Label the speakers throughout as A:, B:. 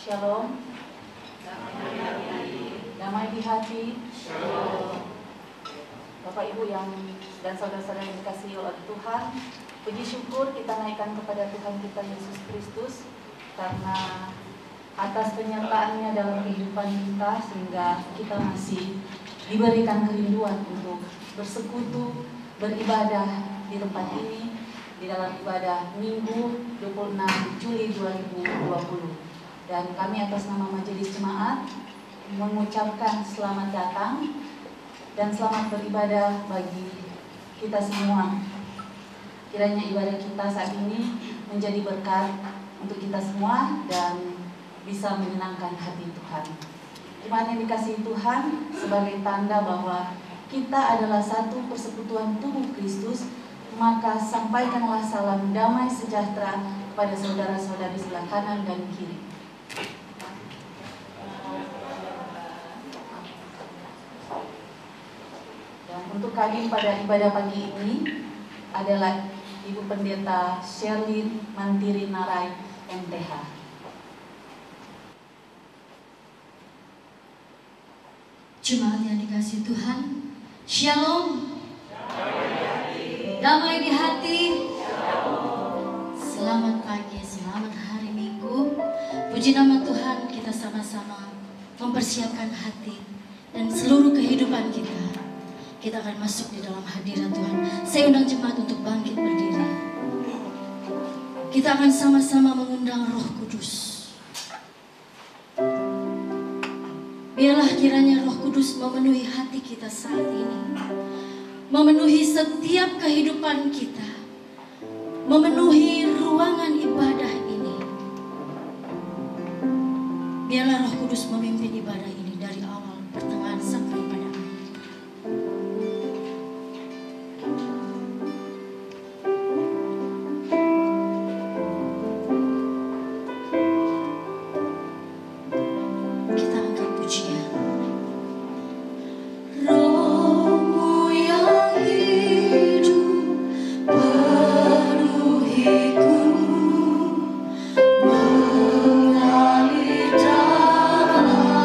A: Shalom. Damai di hati.
B: Shalom.
A: Bapak Ibu yang dan saudara-saudara yang dikasihi oleh Tuhan, puji syukur kita naikkan kepada Tuhan kita Yesus Kristus karena atas penyertaannya dalam kehidupan kita sehingga kita masih diberikan kerinduan untuk bersekutu, beribadah di tempat ini di dalam ibadah Minggu 26 Juli 2020. Dan kami atas nama Majelis Jemaat mengucapkan selamat datang dan selamat beribadah bagi kita semua. Kiranya ibadah kita saat ini menjadi berkat untuk kita semua dan bisa menyenangkan hati Tuhan. Jemaat yang dikasihi Tuhan, sebagai tanda bahwa kita adalah satu persekutuan tubuh Kristus, maka sampaikanlah salam damai sejahtera kepada saudara-saudari sebelah kanan dan kiri. Dan untuk hadir pada ibadah pagi ini adalah Ibu Pendeta Sherlyn Mantiri Narai, MTH.
C: Jemaat yang dikasihi Tuhan, Shalom. Damai di hati. Selamat pagi, selamat hari Minggu. Puji nama Tuhan, kita sama-sama mempersiapkan hati dan seluruh kehidupan kita. Kita akan masuk di dalam hadirat Tuhan. Saya undang jemaat untuk bangkit berdiri. Kita akan sama-sama mengundang Roh Kudus. Biarlah kiranya Roh Kudus memenuhi hati kita saat ini, memenuhi setiap kehidupan kita, memenuhi ruangan ibadah ini. Biarlah Roh Kudus memimpin ibadah ini dari awal, pertengahan sampai pada akhir.
D: Mengalir dalammu.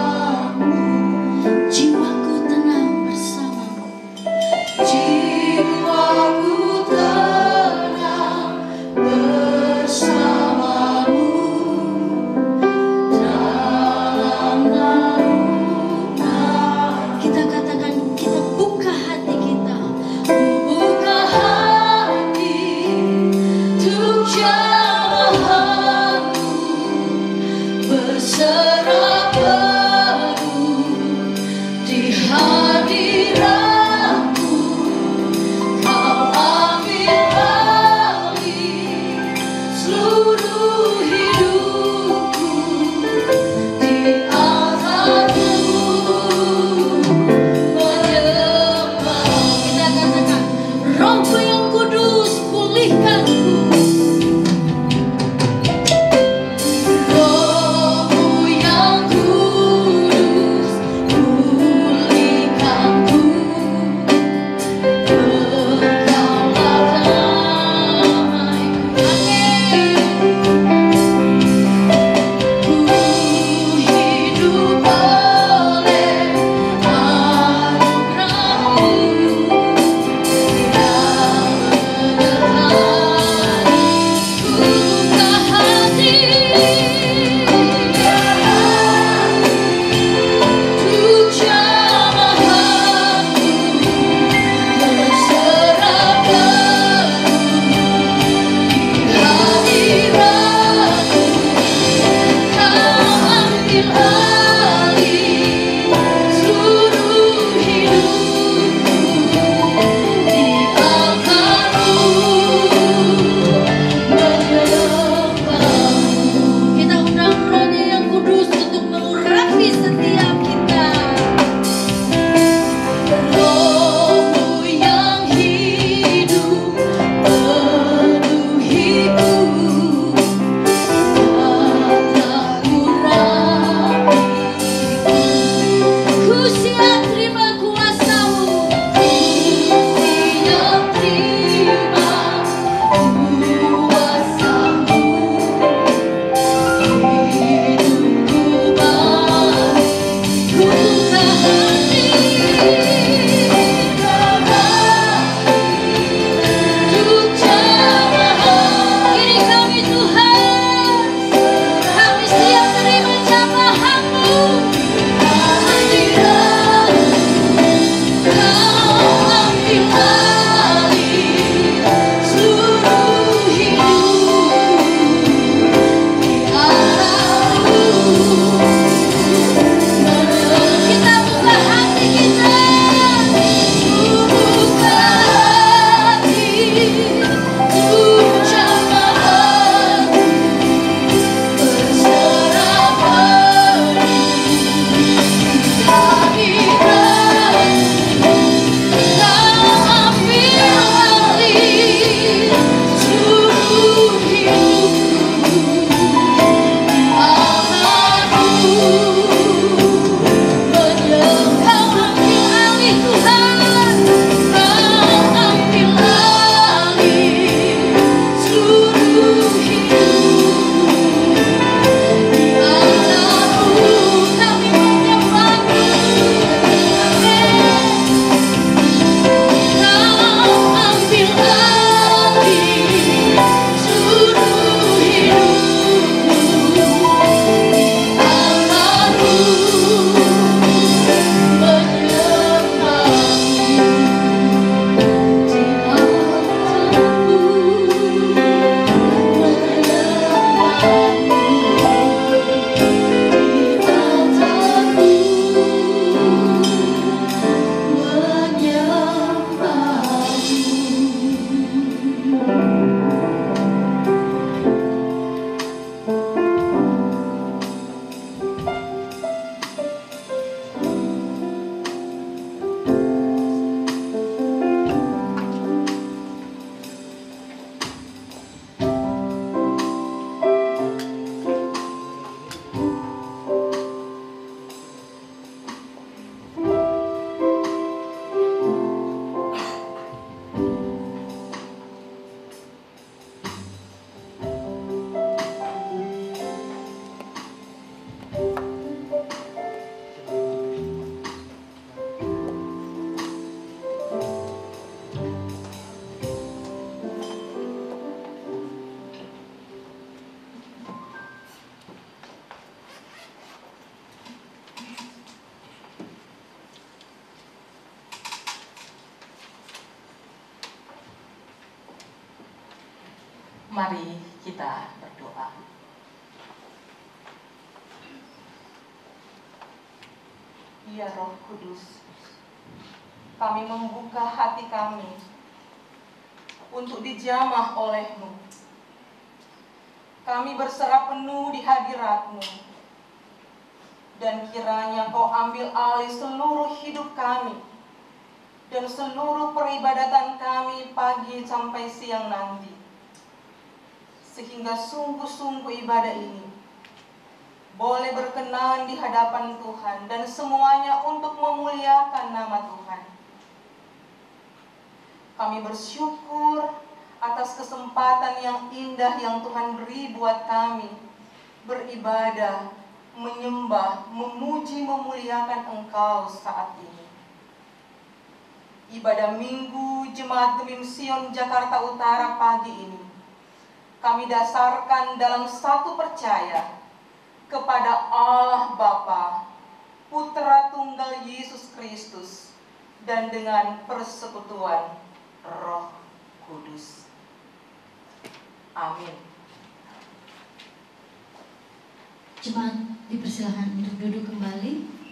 B: Mari kita berdoa. Ya Roh Kudus, kami membuka hati kami untuk dijamah oleh-Mu. Kami berserah penuh di hadirat-Mu, dan kiranya Kau ambil alih seluruh hidup kami dan seluruh peribadatan kami pagi sampai siang nanti, sehingga sungguh-sungguh ibadah ini boleh berkenan di hadapan Tuhan dan semuanya untuk memuliakan nama Tuhan. Kami bersyukur atas kesempatan yang indah yang Tuhan beri buat kami beribadah, menyembah, memuji, memuliakan Engkau saat ini. Ibadah Minggu Jemaat Gemim Sion Jakarta Utara pagi ini kami dasarkan dalam satu percaya kepada Allah Bapa, Putra Tunggal Yesus Kristus, dan dengan persekutuan Roh Kudus. Amin.
C: Jemaat dipersilakan untuk duduk kembali.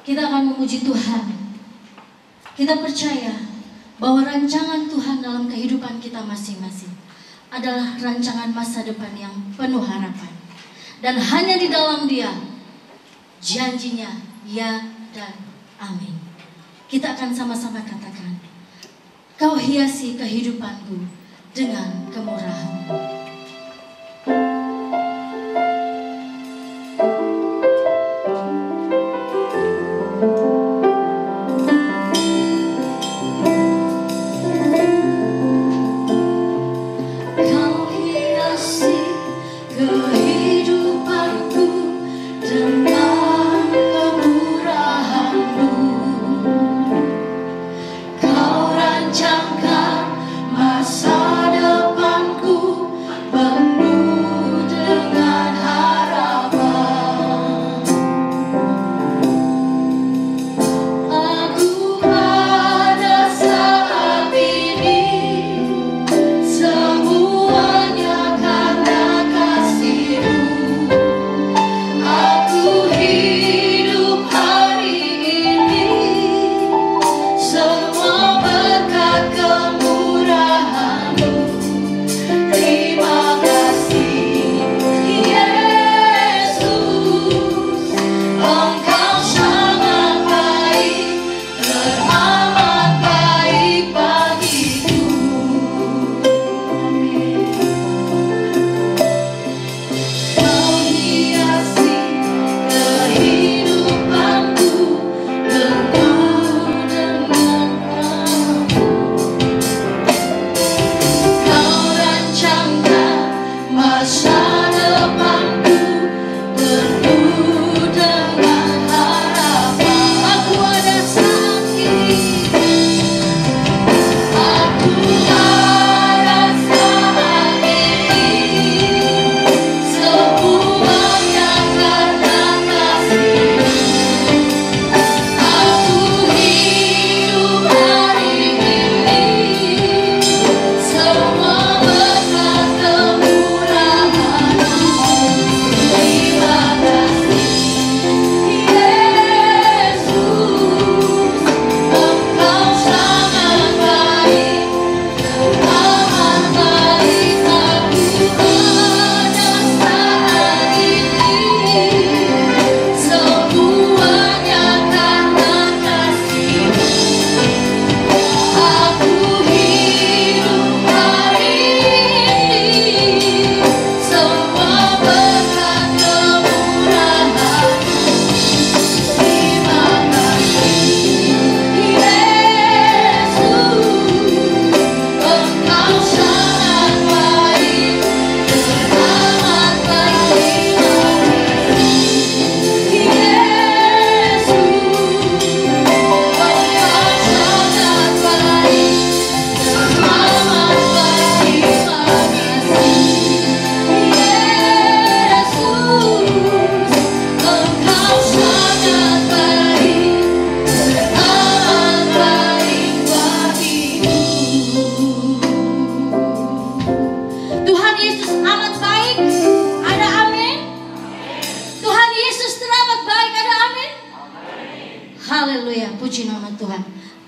C: Kita akan memuji Tuhan. Kita percaya bahwa rancangan Tuhan dalam kehidupan kita masing-masing adalah rancangan masa depan yang penuh harapan. Dan hanya di dalam Dia, janjinya ya dan amin. Kita akan sama-sama katakan, Kau hiasi kehidupanku dengan kemurahan-Mu.
D: Masa depanku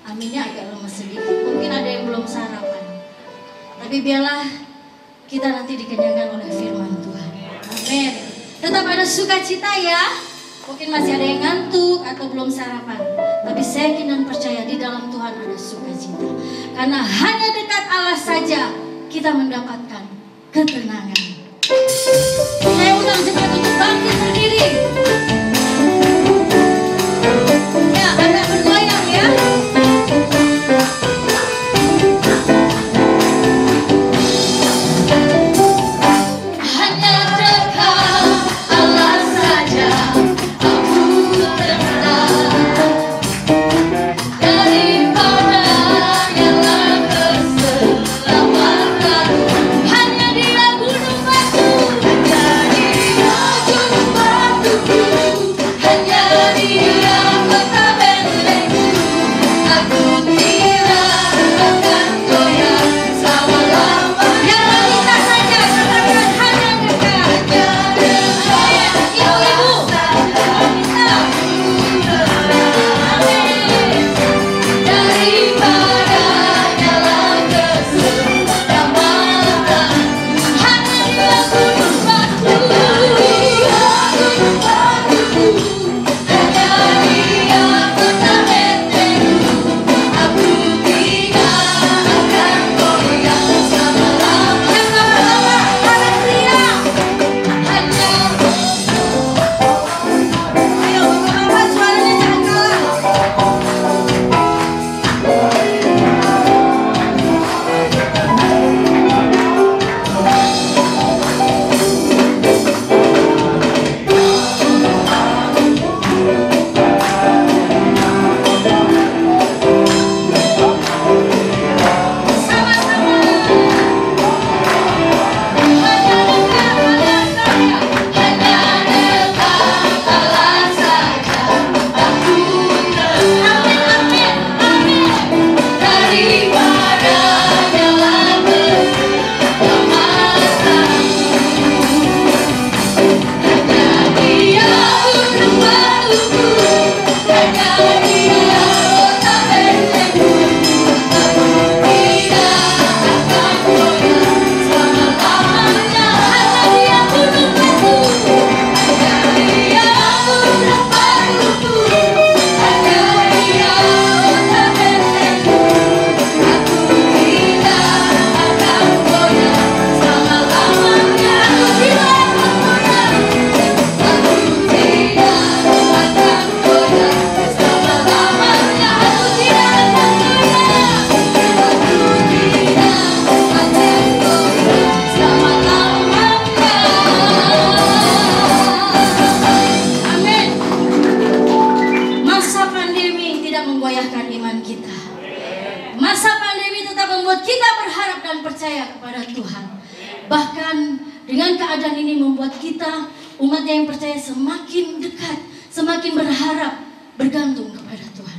C: Aminnya agak lemes sedikit. Mungkin ada yang belum sarapan. Tapi biarlah kita nanti dikenyangkan oleh firman Tuhan. Amin. Tetap ada sukacita ya. Mungkin masih ada yang ngantuk atau belum sarapan. Tapi saya yakin dan percaya di dalam Tuhan ada sukacita. Karena hanya dekat Allah saja kita mendapatkan ketenangan. Saya undang jemaat untuk bangkit berdiri. Ya, Anda bergoyang ya. Hanya dekat Allah saja aku tenang, daripada yang keselamatan. Hanya Dia gunung batu, hanya Dia gunung batuku, hanya Dia kota bentengku. Aku tidak akan goyah selama-lamanya. Biarlah kita saja katakan hanya dekat, ibu-ibu, kita daripada jalan keselamatan. Hanya Dia gunung batu, hanya Dia kota bentengku. Aku tidak akan goyah selama-lamanya. Sama-sama harus teriak. Hanya, ayo Bapak suaranya jangan kalah. Masa pandemi tidak menggoyahkan iman kita. Masa pandemi tetap membuat kita berharap dan percaya kepada Tuhan. Bahkan dengan keadaan ini membuat kita umat yang percaya semakin dekat, semakin berharap, bergantung kepada Tuhan.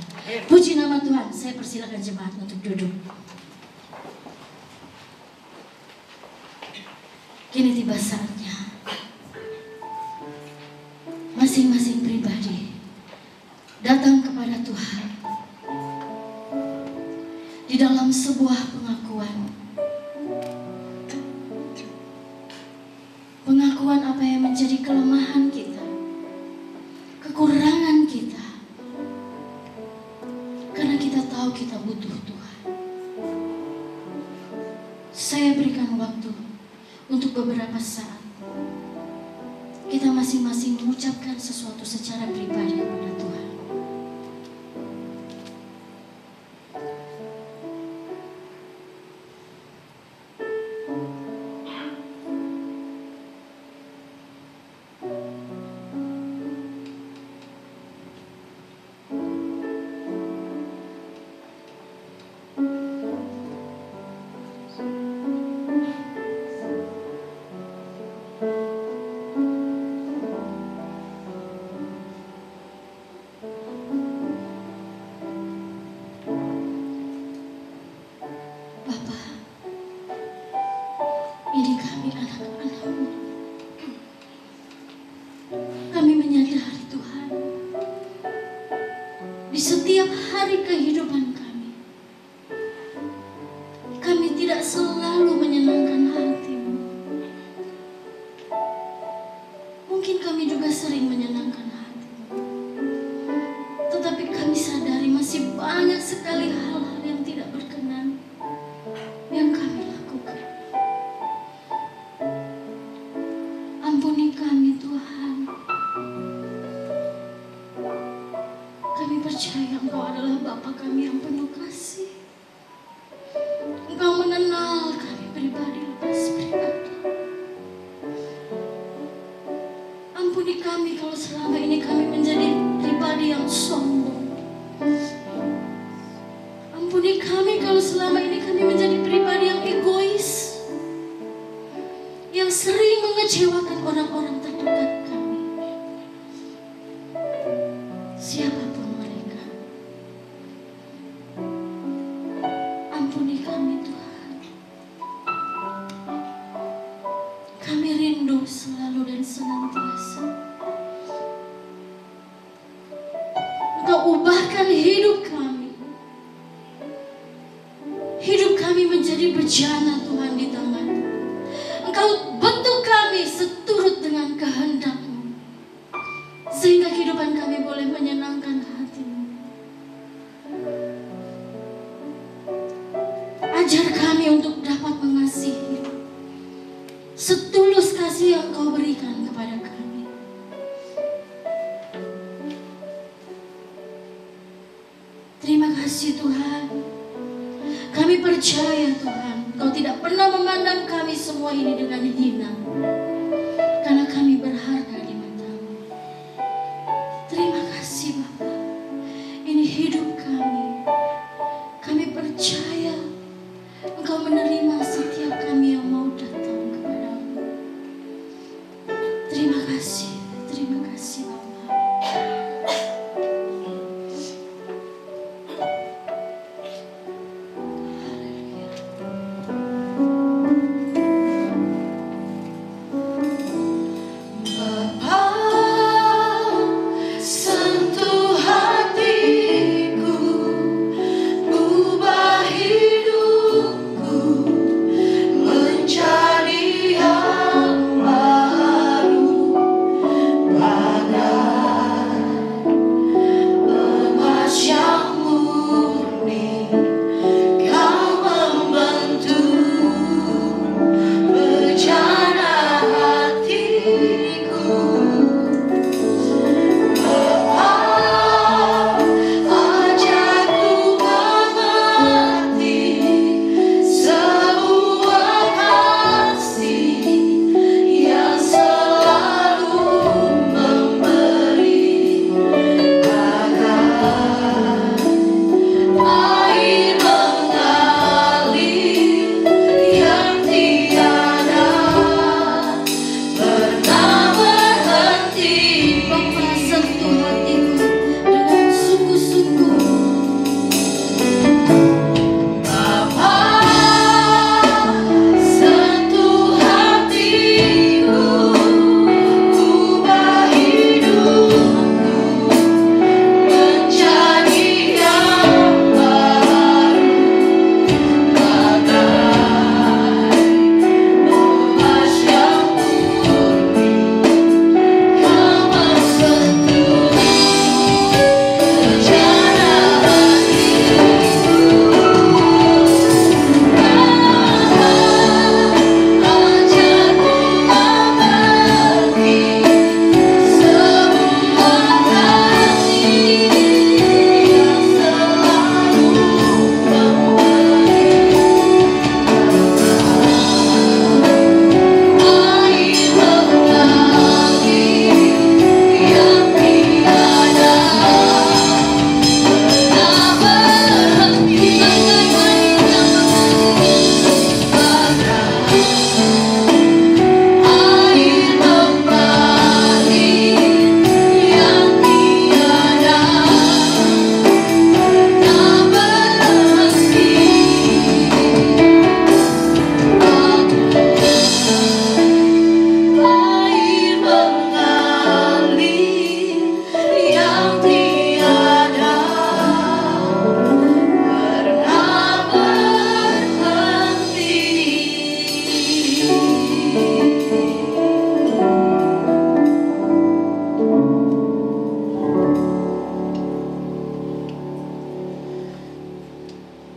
C: Puji nama Tuhan. Saya persilakan jemaat untuk duduk. Kini tiba saatnya masing-masing pribadi datang kepada Tuhan di dalam sebuah pengakuan apa yang menjadi kelemahan kita, kekurangan kita, karena kita tahu kita butuh Tuhan. Saya berikan waktu untuk beberapa saat kita masing-masing mengucapkan sesuatu secara pribadi kepada Tuhan. kami kalau selama ini kami menjadi pribadi yang egois, yang sering mengecewakan orang-orang terdekat kami, siapapun mereka. Ampuni kami Tuhan. Kami rindu selalu dan senantiasa Engkau ubahkan hidup kami. Hidup kami menjadi bejana Tuhan di tangan-Mu. Engkau bentuk kami seturut dengan kehendak-Mu, sehingga kehidupan kami boleh menyenangkan hati-Mu. Ajar kami untuk dapat mengasihi setulus kasih yang Kau berikan kepada kami. Terima kasih Tuhan. Kami percaya Tuhan, Kau tidak pernah memandang kami semua ini dengan hina, karena kami berharga di mata-Mu. Terima kasih Bapa. Ini hidup kami. Kami percaya Engkau menerima setiap kami yang mau datang kepada-Mu. Terima kasih Bapa.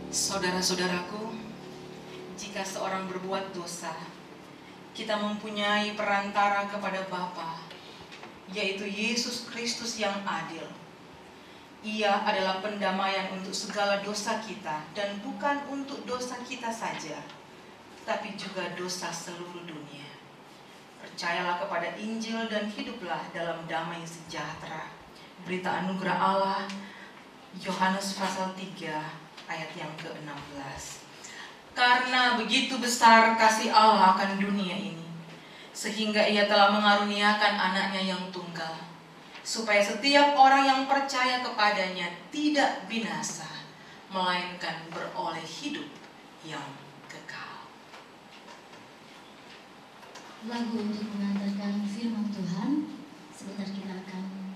B: Saudara-saudaraku, jika seorang berbuat dosa, kita mempunyai perantara kepada Bapa, yaitu Yesus Kristus yang adil. Ia adalah pendamaian untuk segala dosa kita, dan bukan untuk dosa kita saja, tapi juga dosa seluruh dunia. Percayalah kepada Injil dan hiduplah dalam damai sejahtera. Berita anugerah Allah, Yohanes pasal 3 ayat yang ke-16. Karena begitu besar kasih Allah akan dunia ini, sehingga Ia telah mengaruniakan anaknya yang tunggal, supaya setiap orang yang percaya kepadanya tidak binasa, melainkan beroleh hidup yang kekal.
C: Lagu untuk mengantarkan firman Tuhan. Sebentar kita akan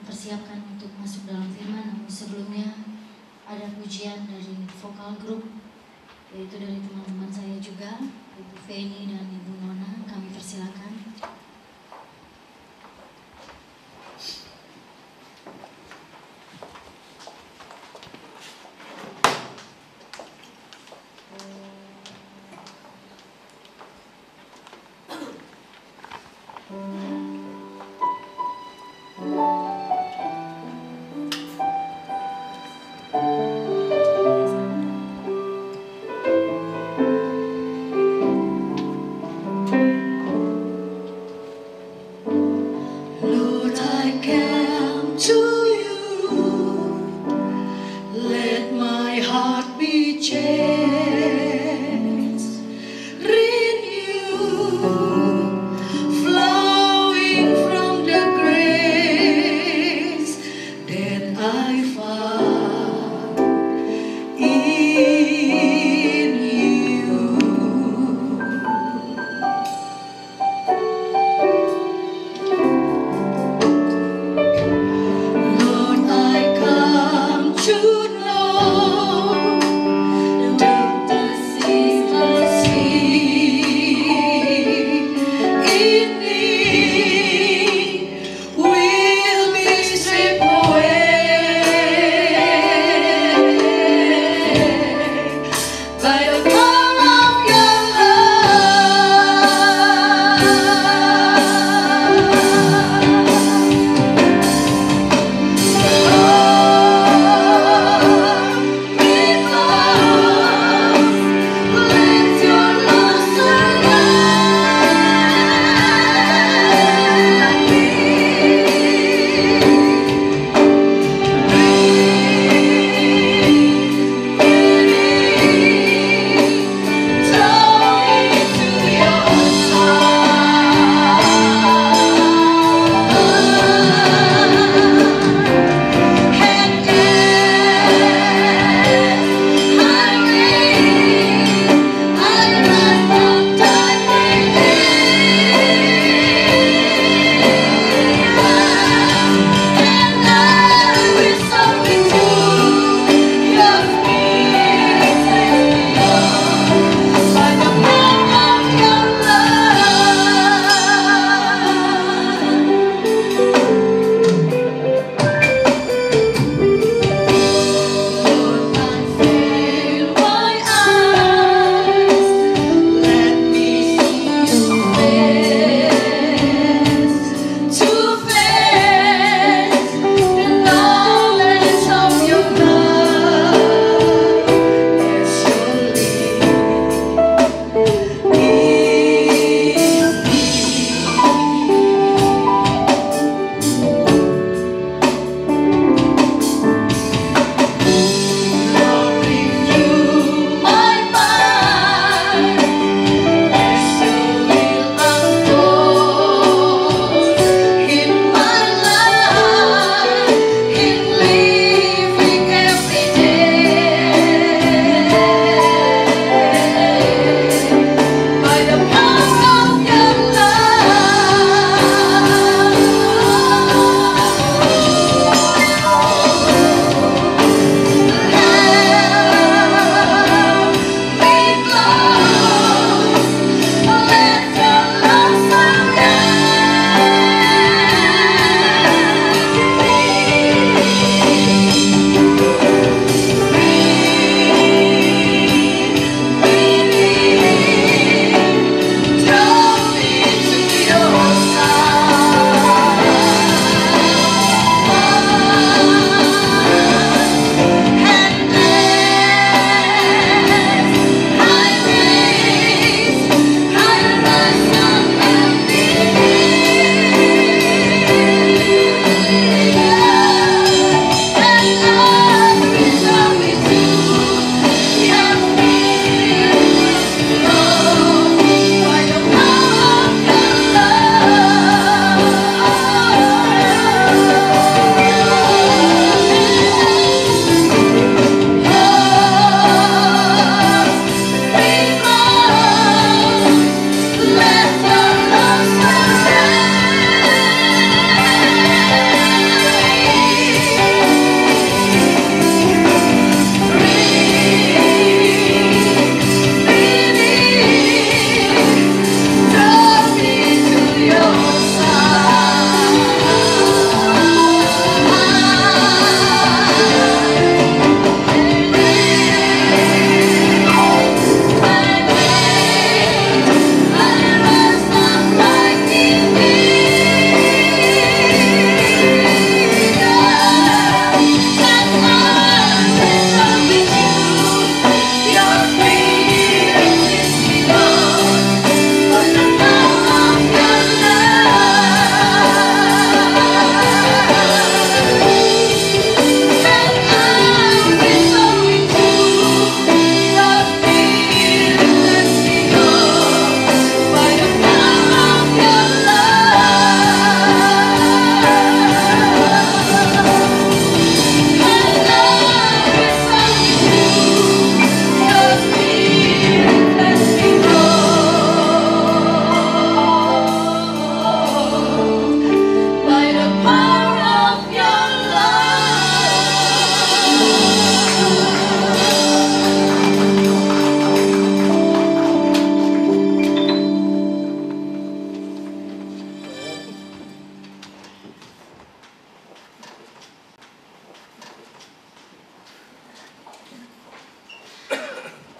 C: mempersiapkan untuk masuk dalam firman, namun sebelumnya ada pujian dari vokal grup, yaitu dari teman-teman saya juga, Ibu Feni dan Ibu Nona. Kami persilakan.
D: To know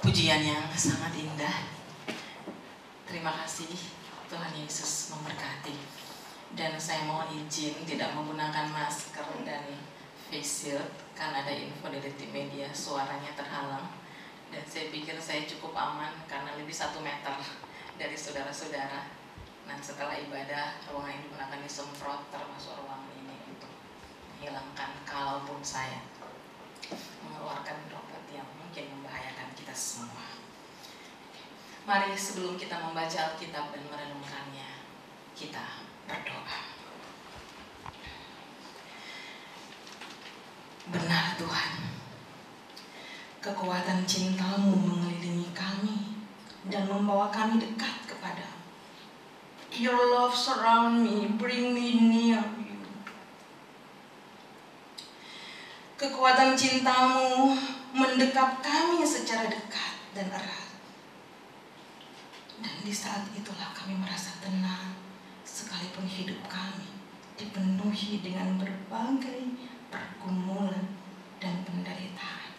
D: Pujian yang sangat indah. Terima kasih, Tuhan Yesus memberkati. Dan saya mohon izin tidak menggunakan masker dan face shield karena ada info dari tim media suaranya terhalang. Dan saya pikir saya cukup aman karena lebih 1 meter dari saudara-saudara. Nah, setelah ibadah, ruangan yang digunakan disemprot termasuk ruangan ini untuk menghilangkan kalaupun saya mengeluarkan droplet yang mungkin membahayakan kita semua. Mari sebelum kita membaca Alkitab dan merenungkannya, kita berdoa. Benar Tuhan, kekuatan cinta-Mu mengelilingi kami dan membawa kami dekat kepada-Mu. Your love surround me, bring me near You. Kekuatan cinta-Mu mendekap kami secara dekat dan erat. Dan di saat itulah kami merasa tenang, sekalipun hidup kami dipenuhi dengan berbagai pergumulan dan penderitaan.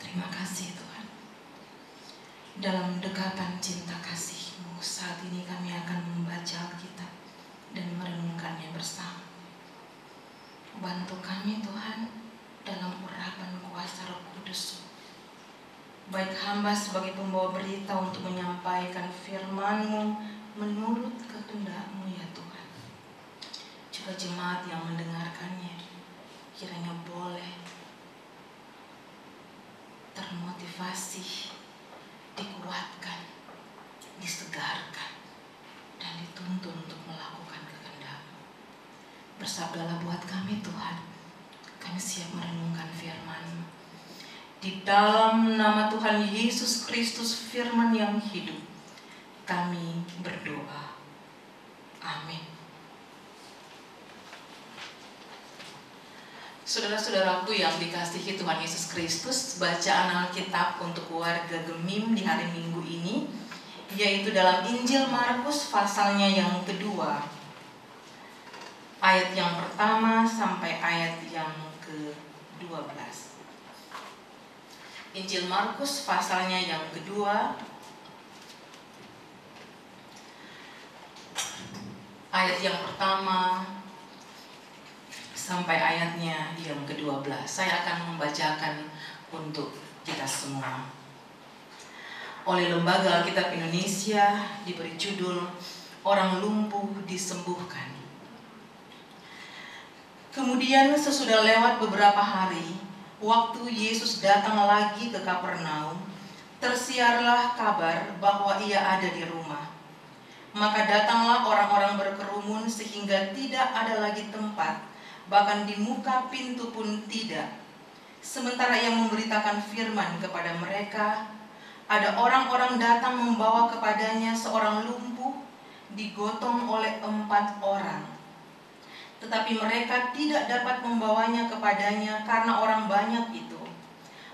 D: Terima kasih Tuhan. Dalam dekapan cinta kasih-Mu, saat ini kami akan membaca Alkitab dan merenungkannya bersama. Bantu kami Tuhan dalam urapan kuasa Roh Kudus. Baik hamba sebagai pembawa berita untuk menyampaikan firman-Mu menurut kehendak-Mu ya Tuhan. Juga jemaat yang mendengarkannya, kiranya boleh termotivasi, dikuatkan, disegarkan, dan dituntun untuk melakukan kehendak-Mu. Bersabdalah buat kami Tuhan, kami siap merenungkan firman-Mu. Di dalam nama Tuhan Yesus Kristus, firman yang hidup, kami berdoa. Amin. Saudara-saudaraku yang dikasihi Tuhan Yesus Kristus, bacaan Alkitab untuk keluarga Gemim di hari Minggu ini, yaitu dalam Injil Markus pasalnya yang kedua, ayat yang pertama sampai ayat yang ke-12. Injil Markus pasalnya yang kedua, ayat yang pertama sampai ayatnya yang ke-12. Saya akan membacakan untuk kita semua. Oleh Lembaga Alkitab Indonesia diberi judul Orang Lumpuh Disembuhkan. Kemudian sesudah lewat beberapa hari, waktu Yesus datang lagi ke Kapernaum, tersiarlah kabar bahwa Ia ada di rumah. Maka datanglah orang-orang berkerumun sehingga tidak ada lagi tempat, bahkan di muka pintu pun tidak. Sementara Ia memberitakan firman kepada mereka, ada orang-orang datang membawa kepadanya seorang lumpuh, digotong oleh 4 orang. Tetapi mereka tidak dapat membawanya kepadanya karena orang banyak itu.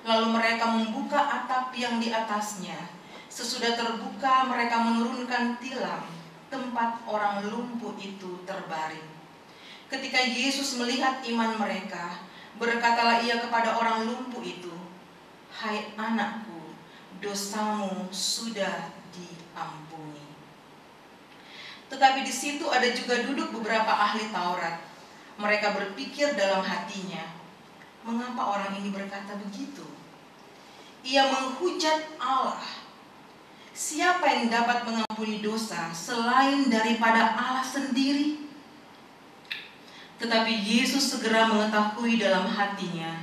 D: Lalu mereka membuka atap yang di atasnya. Sesudah terbuka, mereka menurunkan tilam tempat orang lumpuh itu terbaring. Ketika Yesus melihat iman mereka, berkatalah Ia kepada orang lumpuh itu, "Hai anakku, dosamu sudah diampuni." Tetapi di situ ada juga duduk beberapa ahli Taurat. Mereka berpikir dalam hatinya, mengapa orang ini berkata begitu? Ia menghujat Allah. Siapa yang dapat mengampuni dosa selain daripada Allah sendiri? Tetapi Yesus segera mengetahui dalam hatinya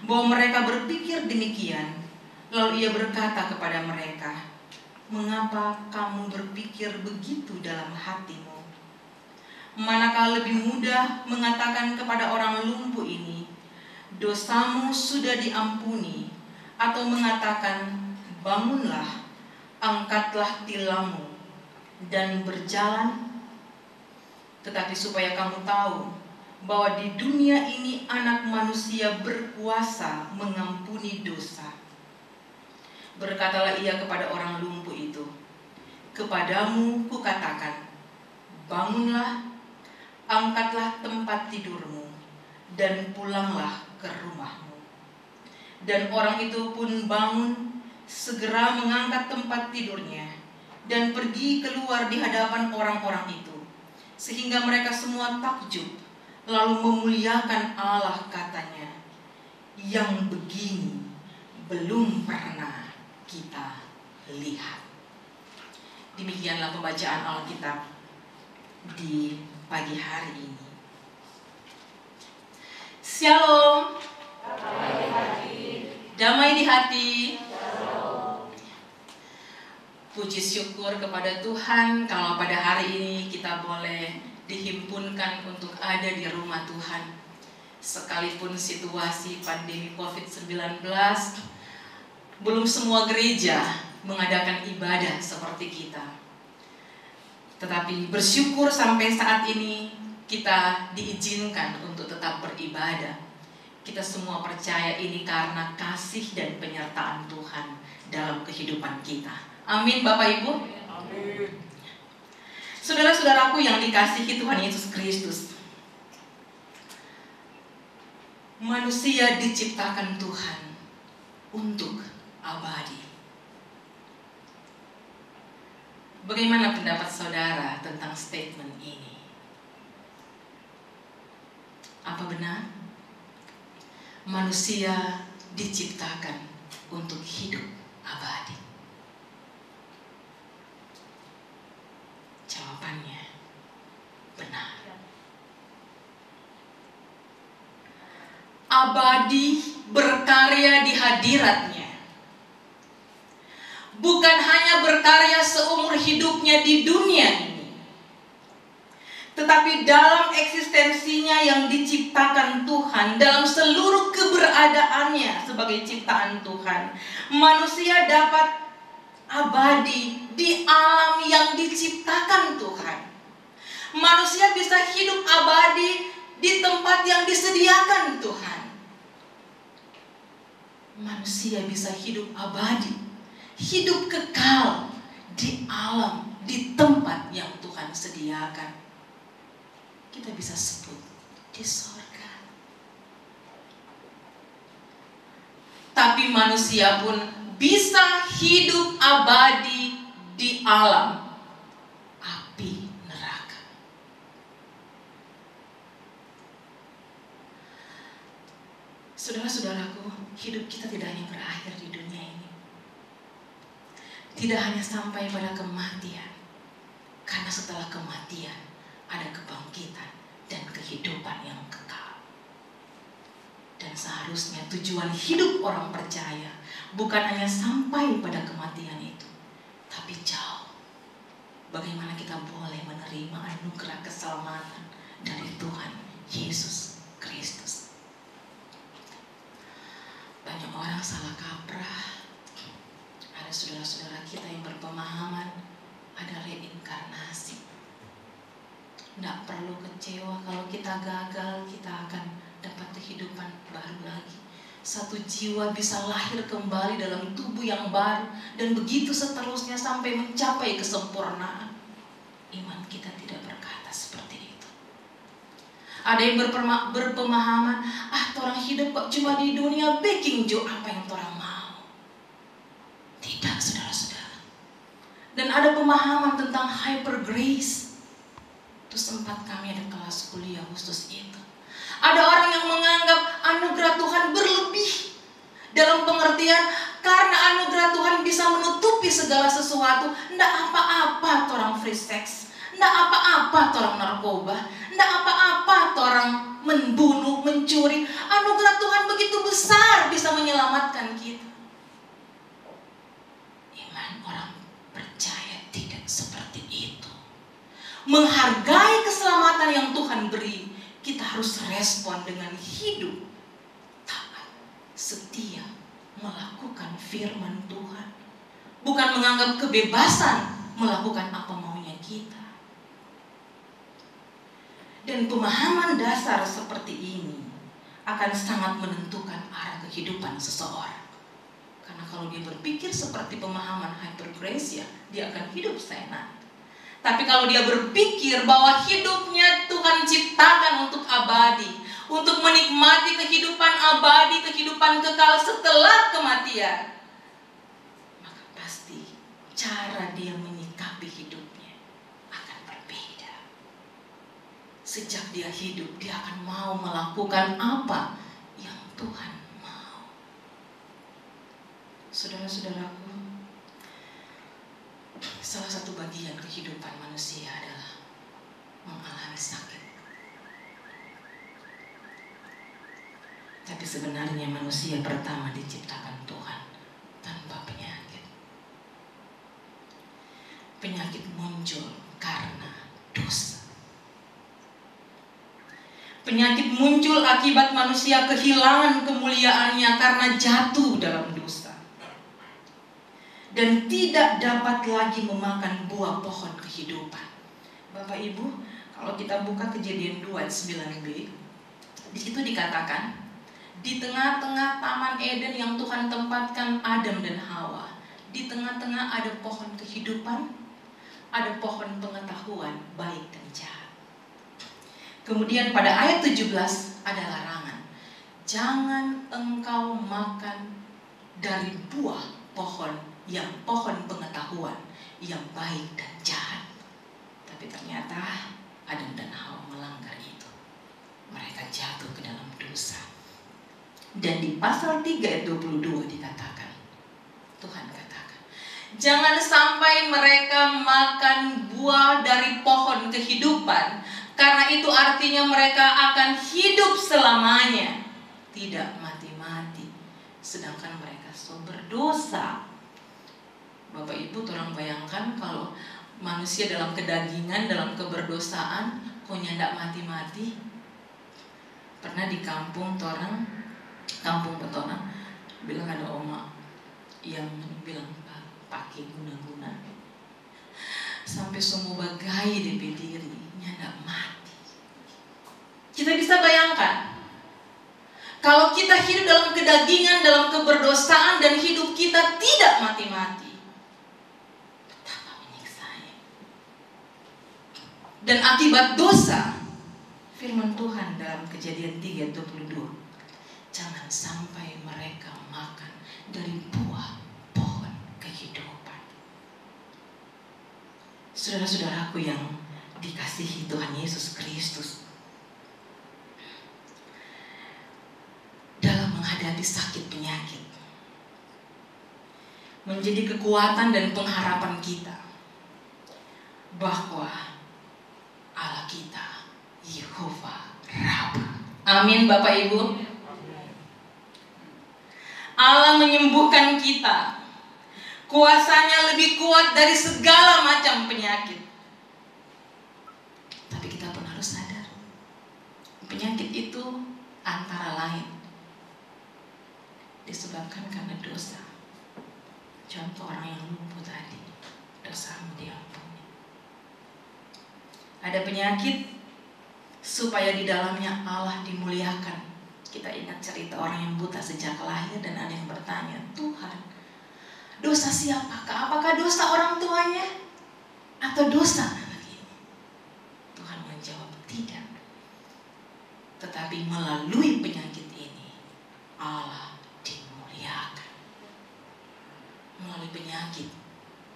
D: bahwa mereka berpikir demikian. Lalu Ia berkata kepada mereka, "Mengapa kamu berpikir begitu dalam hatimu? Manakah lebih mudah mengatakan kepada orang lumpuh ini, dosamu sudah diampuni, atau mengatakan, bangunlah, angkatlah tilammu, dan berjalan? Tetapi supaya kamu tahu bahwa di dunia ini Anak Manusia berkuasa mengampuni dosa." Berkatalah Ia kepada orang lumpuh itu, "Kepadamu kukatakan, bangunlah, angkatlah tempat tidurmu, dan pulanglah ke rumahmu." Dan orang itu pun bangun, segera mengangkat tempat tidurnya dan pergi keluar di hadapan orang-orang itu, sehingga mereka semua takjub, lalu memuliakan Allah, katanya, yang begini belum pernah kita lihat. Demikianlah pembacaan Alkitab di pagi hari ini. Shalom. Damai di hati. Puji syukur kepada Tuhan kalau pada hari ini kita boleh dihimpunkan untuk ada di rumah Tuhan. Sekalipun situasi pandemi COVID-19, belum semua gereja mengadakan ibadah seperti kita. Tetapi bersyukur sampai saat ini kita diizinkan untuk tetap beribadah. Kita semua percaya ini karena kasih dan penyertaan Tuhan dalam kehidupan kita. Amin, Bapak Ibu.
E: Amin.
D: Saudara-saudaraku yang dikasihi Tuhan Yesus Kristus, manusia diciptakan Tuhan untuk abadi. Bagaimana pendapat saudara tentang statement ini? Apa benar? Manusia diciptakan untuk hidup abadi. Jawabannya benar. Abadi berkarya di hadiratnya. Bukan hanya berkarya seumur hidupnya di dunia ini, tetapi dalam eksistensinya yang diciptakan Tuhan, dalam seluruh keberadaannya sebagai ciptaan Tuhan, manusia dapat abadi di alam yang diciptakan Tuhan. Manusia bisa hidup abadi di tempat yang disediakan Tuhan. Manusia bisa hidup abadi, hidup kekal di alam, di tempat yang Tuhan sediakan. Kita bisa sebut di surga. Tapi manusia pun bisa hidup abadi di alam api neraka. Saudara-saudaraku, hidup kita tidak hanya berakhir di dunia ini. Tidak hanya sampai pada kematian. Karena setelah kematian ada kebangkitan dan kehidupan yang kekal. Dan seharusnya tujuan hidup orang percaya bukan hanya sampai pada kematian itu, tapi jauh. Bagaimana kita boleh menerima anugerah keselamatan dari Tuhan Yesus Kristus. Banyak orang salah kaprah. Ada saudara-saudara kita yang berpemahaman ada reinkarnasi. Tidak perlu kecewa kalau kita gagal, kita akan dapat kehidupan baru lagi. Satu jiwa bisa lahir kembali dalam tubuh yang baru, dan begitu seterusnya sampai mencapai kesempurnaan. Iman kita tidak berkata seperti itu. Ada yang berpemahaman, orang hidup kok cuma di dunia, baking jo apa yang orang mau. Tidak, saudara-saudara. Dan ada pemahaman tentang hyper grace. Itu sempat kami ada kelas kuliah khusus itu. Ada orang yang menganggap anugerah Tuhan berlebih, dalam pengertian karena anugerah Tuhan bisa menutupi segala sesuatu. Ndak apa-apa orang free sex, ndak apa-apa orang narkoba, ndak apa-apa orang membunuh, mencuri. Anugerah Tuhan begitu besar bisa menyelamatkan kita. Iman orang percaya tidak seperti itu. Menghargai keselamatan yang Tuhan beri, kita harus respon dengan hidup taat, setia, melakukan firman Tuhan. Bukan menganggap kebebasan melakukan apa maunya kita. Dan pemahaman dasar seperti ini akan sangat menentukan arah kehidupan seseorang. Karena kalau dia berpikir seperti pemahaman hypergracia, dia akan hidup senang. Tapi kalau dia berpikir bahwa hidupnya Tuhan ciptakan untuk abadi, untuk menikmati kehidupan abadi, kehidupan kekal setelah kematian, cara dia menyikapi hidupnya akan berbeda. Sejak dia hidup, dia akan mau melakukan apa yang Tuhan mau. Saudara-saudaraku, salah satu bagian kehidupan manusia adalah mengalami sakit. Tapi sebenarnya manusia pertama diciptakan Tuhan tanpa penyakit. Penyakit muncul karena dosa. Penyakit muncul akibat manusia kehilangan kemuliaannya karena jatuh dalam dosa. Dan tidak dapat lagi memakan buah pohon kehidupan. Bapak Ibu, kalau kita buka Kejadian 2 ayat 9b, di situ dikatakan, di tengah-tengah taman Eden yang Tuhan tempatkan Adam dan Hawa, di tengah-tengah ada pohon kehidupan, ada pohon pengetahuan baik dan jahat. Kemudian pada ayat 17 ada larangan, jangan engkau makan dari buah pohon yang pohon pengetahuan yang baik dan jahat. Tapi ternyata Adam dan Hawa melanggar itu. Mereka jatuh ke dalam dosa. Dan di pasal 3 ayat 22 dikatakan, Tuhan katakan, jangan sampai mereka makan buah dari pohon kehidupan, karena itu artinya mereka akan hidup selamanya, tidak mati-mati, sedangkan mereka berdosa. Bapak Ibu, orang bayangkan kalau manusia dalam kedagingan, dalam keberdosaan, punya ndak mati-mati. Pernah di kampung torang, kampung petorang, bilang ada oma yang bilang pakai guna-guna sampai semua bagai di dirinya ndak mati. Kita bisa bayangkan kalau kita hidup dalam kedagingan, dalam keberdosaan, dan hidup kita tidak mati-mati, betapa menyiksanya. Dan akibat dosa, firman Tuhan dalam Kejadian 3:22, jangan sampai mereka makan dari buah pohon kehidupan. Saudara-saudaraku yang dikasihi Tuhan Yesus Kristus, dalam menghadapi sakit penyakit, menjadi kekuatan dan pengharapan kita bahwa Allah kita Yehova Rabbah. Amin Bapak Ibu. Allah menyembuhkan kita. Kuasanya lebih kuat dari segala macam penyakit. Tapi kita pun harus sadar, penyakit itu antara lain disebabkan karena dosa. Contoh orang yang lumpuh tadi, dosamu diampuni. Ada penyakit supaya di dalamnya Allah dimuliakan. Kita ingat cerita orang yang buta sejak lahir dan ada yang bertanya, Tuhan, dosa siapakah? Apakah dosa orang tuanya atau dosa anak ini? Tuhan menjawab, tidak. Tetapi melalui penyakit ini Allah dimuliakan. Melalui penyakit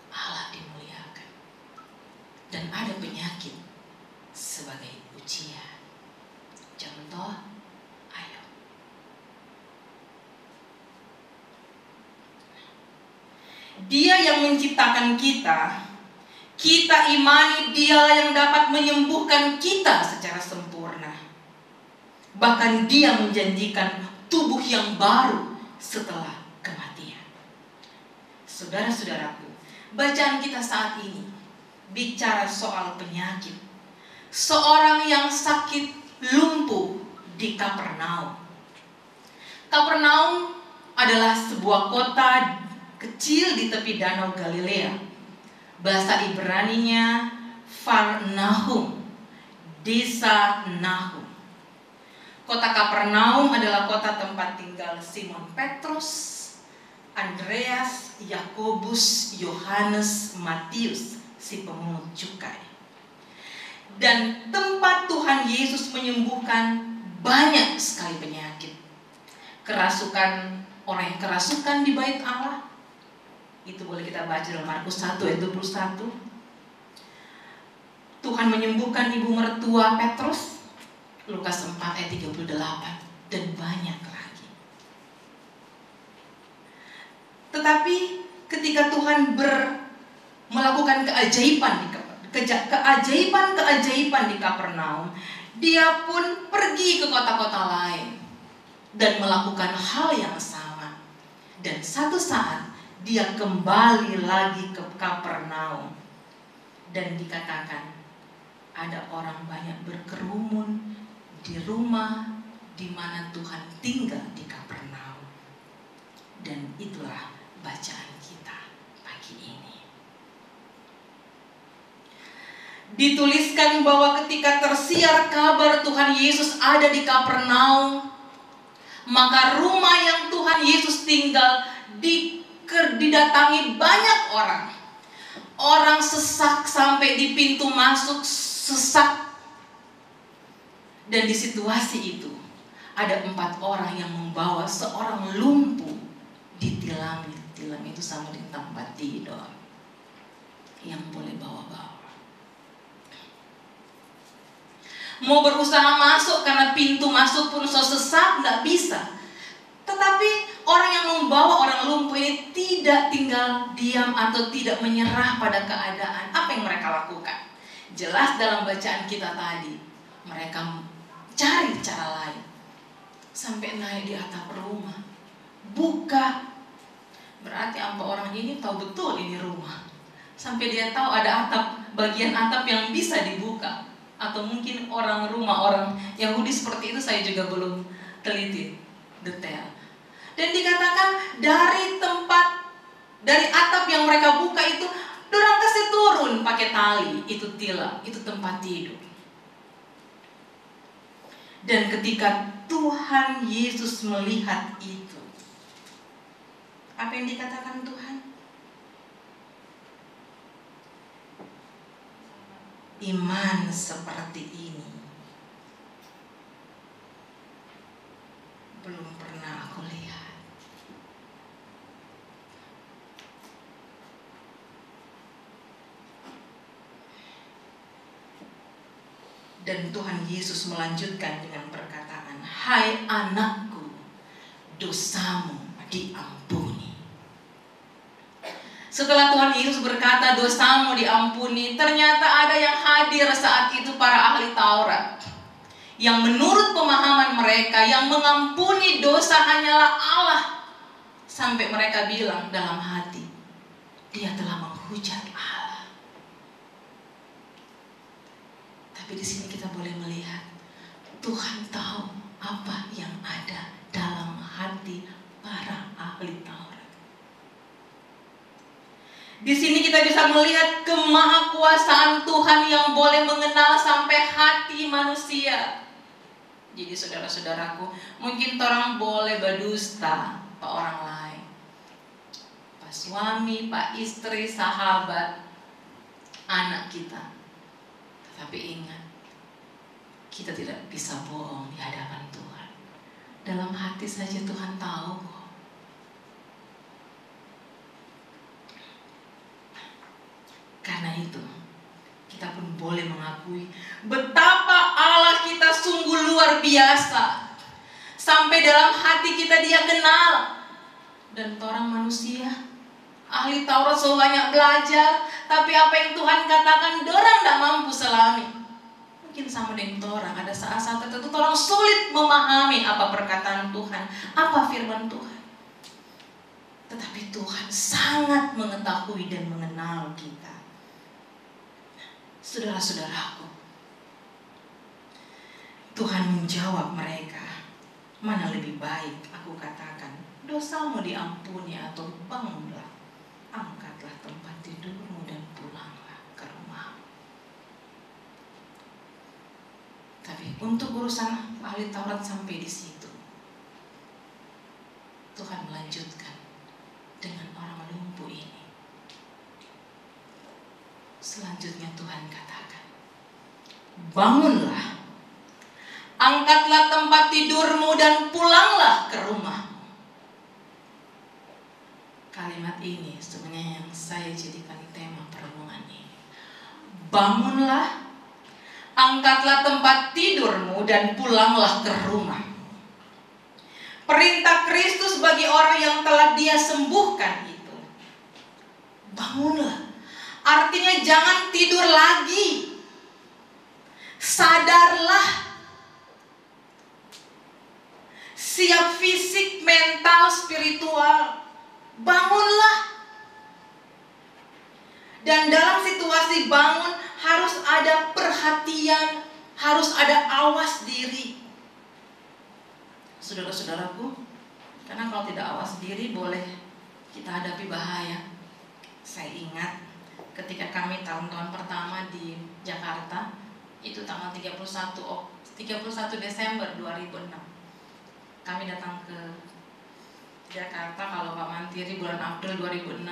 D: Allah dimuliakan. Dan ada penyakit sebagai ujian. Contoh, ayo. Dia yang menciptakan kita, kita imani Dialah yang dapat menyembuhkan kita secara sempurna. Bahkan Dia menjanjikan tubuh yang baru setelah kematian. Saudara-saudaraku, bacaan kita saat ini bicara soal penyakit. Seorang yang sakit lumpuh di Kapernaum. Kapernaum adalah sebuah kota kecil di tepi danau Galilea. Bahasa Ibraninya Far Nahum, desa Nahum. Kota Kapernaum adalah kota tempat tinggal Simon Petrus, Andreas, Yakobus, Yohanes, Matius, si pemungut cukai. Dan tempat Tuhan Yesus menyembuhkan banyak sekali penyakit. Kerasukan, orang yang kerasukan di bait Allah, itu boleh kita baca dalam Markus 1 ayat 21. Tuhan menyembuhkan ibu mertua Petrus, Lukas 4 ayat 38, dan banyak lagi. Tetapi ketika Tuhan melakukan keajaiban di Kapernaum, dia pun pergi ke kota-kota lain dan melakukan hal yang sama. Dan satu saat dia kembali lagi ke Kapernaum, dan dikatakan ada orang banyak berkerumun di rumah di mana Tuhan tinggal di Kapernaum. Dan itulah bacaan kita pagi ini. Dituliskan bahwa ketika tersiar kabar Tuhan Yesus ada di Kapernaum, maka rumah yang Tuhan Yesus tinggal didatangi banyak orang. Orang sesak sampai di pintu masuk sesak. Dan di situasi itu ada 4 orang yang membawa seorang lumpuh ditilamnya. Tilam itu sama dengan tempat tidur yang boleh bawa-bawa. Mau berusaha masuk karena pintu masuk pun so sesak, nggak bisa. Tetapi orang yang membawa orang lumpuh ini tidak tinggal diam atau tidak menyerah pada keadaan. Apa yang mereka lakukan? Jelas dalam bacaan kita tadi, mereka cari cara lain. Sampai naik di atap rumah, buka. Berarti orang ini tahu betul ini rumah. Sampai dia tahu ada bagian atap yang bisa dibuka. Atau mungkin orang Yahudi seperti itu, saya juga belum teliti detail. Dan dikatakan dari atap yang mereka buka itu, dorang kasih turun pakai tali, itu tilam, itu tempat tidur. Dan ketika Tuhan Yesus melihat itu, apa yang dikatakan Tuhan? Iman seperti ini belum pernah aku lihat. Dan Tuhan Yesus melanjutkan dengan perkataan, "Hai anakku, dosamu diampuni." Setelah Tuhan Yesus berkata dosamu diampuni, ternyata ada yang hadir saat itu, para ahli Taurat, yang menurut pemahaman mereka yang mengampuni dosa hanyalah Allah. Sampai mereka bilang dalam hati, dia telah menghujat Allah. Tapi di sini kita boleh melihat Tuhan tahu apa yang ada dalam hati para ahli Taurat. Di sini kita bisa melihat kemahakuasaan Tuhan yang boleh mengenal sampai hati manusia. Jadi saudara-saudaraku, mungkin orang boleh berdusta ke orang lain, pak suami, pak istri, sahabat, anak kita. Tapi ingat, kita tidak bisa bohong di hadapan Tuhan. Dalam hati saja Tuhan tahu. Karena itu, kita pun boleh mengakui betapa Allah kita sungguh luar biasa. Sampai dalam hati kita dia kenal. Dan orang manusia, ahli Taurat so banyak belajar, tapi apa yang Tuhan katakan, dorang tidak mampu selami. Mungkin sama dengan orang, ada saat-saat tertentu orang sulit memahami apa perkataan Tuhan, apa firman Tuhan. Tetapi Tuhan sangat mengetahui dan mengenal kita. Saudara-saudaraku, Tuhan menjawab mereka, mana lebih baik aku katakan, dosamu diampuni atau bangunlah, angkatlah tempat tidurmu dan pulanglah ke rumahmu. Tapi untuk urusan ahli Taurat sampai di situ, Tuhan melanjutkan dengan orang lumpuh ini. Selanjutnya Tuhan katakan, bangunlah, angkatlah tempat tidurmu dan pulanglah ke rumahmu. Kalimat ini sebenarnya yang saya jadikan tema perenungan ini. Bangunlah, angkatlah tempat tidurmu dan pulanglah ke rumah. Perintah Kristus bagi orang yang telah Dia sembuhkan itu. Bangunlah. Artinya jangan tidur lagi. Sadarlah. Siap fisik, mental, spiritual. Bangunlah. Dan dalam situasi bangun harus ada perhatian, harus ada awas diri. Saudara-saudaraku, karena kalau tidak awas diri boleh kita hadapi bahaya. Saya ingat ketika kami tahun-tahun pertama di Jakarta, itu tanggal 31 Desember 2006. Kami datang ke Jakarta, kalau Pak Mantiri bulan April 2006,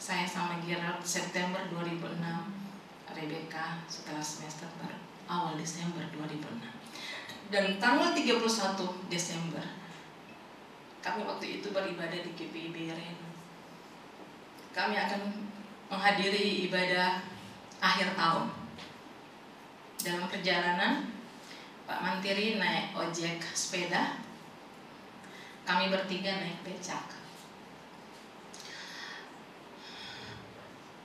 D: saya sama Gerald September 2006, Rebecca setelah semester baru awal Desember 2006. Dan tanggal 31 Desember kami waktu itu beribadah di GPI Beren. Kami akan menghadiri ibadah akhir tahun. Dalam perjalanan Pak Mantiri naik ojek sepeda, kami bertiga naik becak.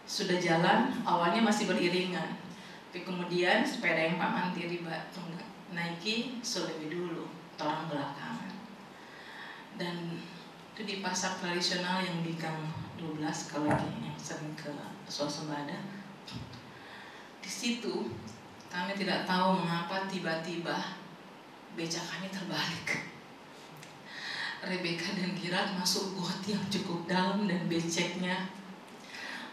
D: Sudah jalan, awalnya masih beriringan, tapi kemudian sepeda yang Pak Mantiri naiki lebih dulu, orang belakangan. Dan itu di pasar tradisional yang di Gang 12, kalau yang sering ke swasembada. Di situ kami tidak tahu mengapa tiba-tiba becak kami terbalik. Rebecca dan Girat masuk got yang cukup dalam dan beceknya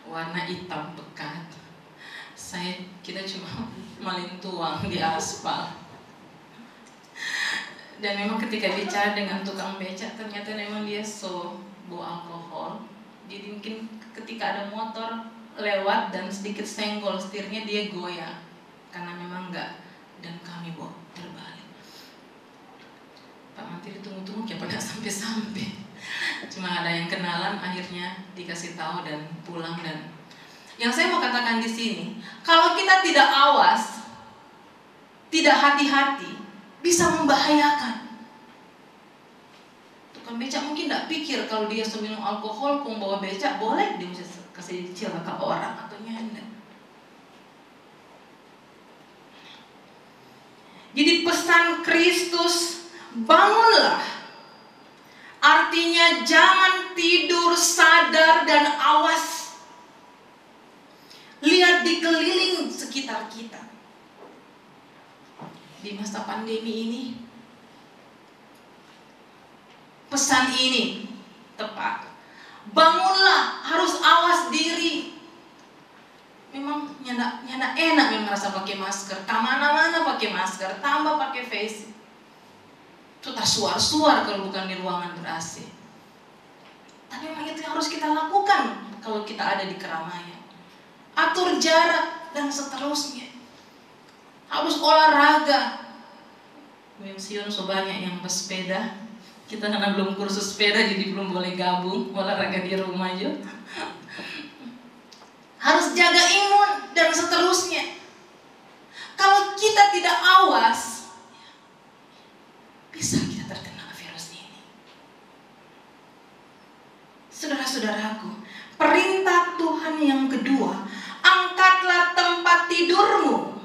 D: warna hitam pekat. Kita cuma melintuang di aspal. Dan memang ketika bicara dengan tukang becak, ternyata memang dia bawa alkohol. Jadi mungkin ketika ada motor lewat dan sedikit senggol setirnya, dia goyang. Karena memang enggak, dan kami bawa terbalik. Pak Mantiri tunggu-tunggu ya pada sampai-sampai. Cuma ada yang kenalan, akhirnya dikasih tahu dan pulang. Dan yang saya mau katakan di sini, kalau kita tidak awas, tidak hati-hati, bisa membahayakan. Tukang becak mungkin tidak pikir kalau dia minum alkohol, kung bawa becak, boleh dia bisa kasih celaka orang atau nyanda. Jadi pesan Kristus, bangunlah. Artinya jangan tidur, sadar dan awas. Lihat di keliling sekitar kita. Di masa pandemi ini, pesan ini tepat. Bangunlah, harus awas diri. Memang nyana enak memang merasa pakai masker. Kemana-mana pakai masker, tambah pakai face. Itu tak suar-suar kalau bukan di ruangan ber-AC. Tapi memang itu yang harus kita lakukan kalau kita ada di keramaian. Atur jarak dan seterusnya. Harus olahraga. Sion banyak yang bersepeda. Kita karena belum kursus sepeda jadi belum boleh gabung olahraga di rumah aja. Harus jaga imun dan seterusnya. Kalau kita tidak awas, bisa kita terkena virus ini. Saudara-saudaraku, perintah Tuhan yang kedua, angkatlah tempat tidurmu.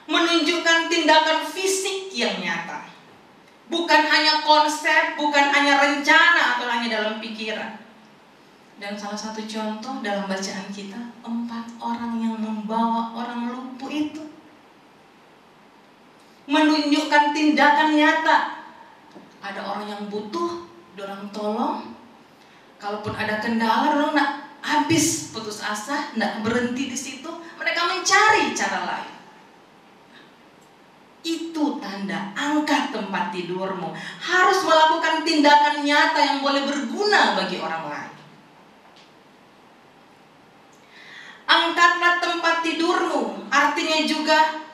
D: Menunjukkan tindakan fisik yang nyata. Bukan hanya konsep, bukan hanya rencana atau hanya dalam pikiran. Dan salah satu contoh dalam bacaan kita, 4 orang yang membawa orang lumpuh itu menunjukkan tindakan nyata. Ada orang yang butuh, dorang tolong. Kalaupun ada kendala, dorang nak habis putus asa, nak berhenti di situ, mereka mencari cara lain. Itu tanda angkat tempat tidurmu. Harus melakukan tindakan nyata yang boleh berguna bagi orang lain. Angkatlah tempat tidurmu, artinya juga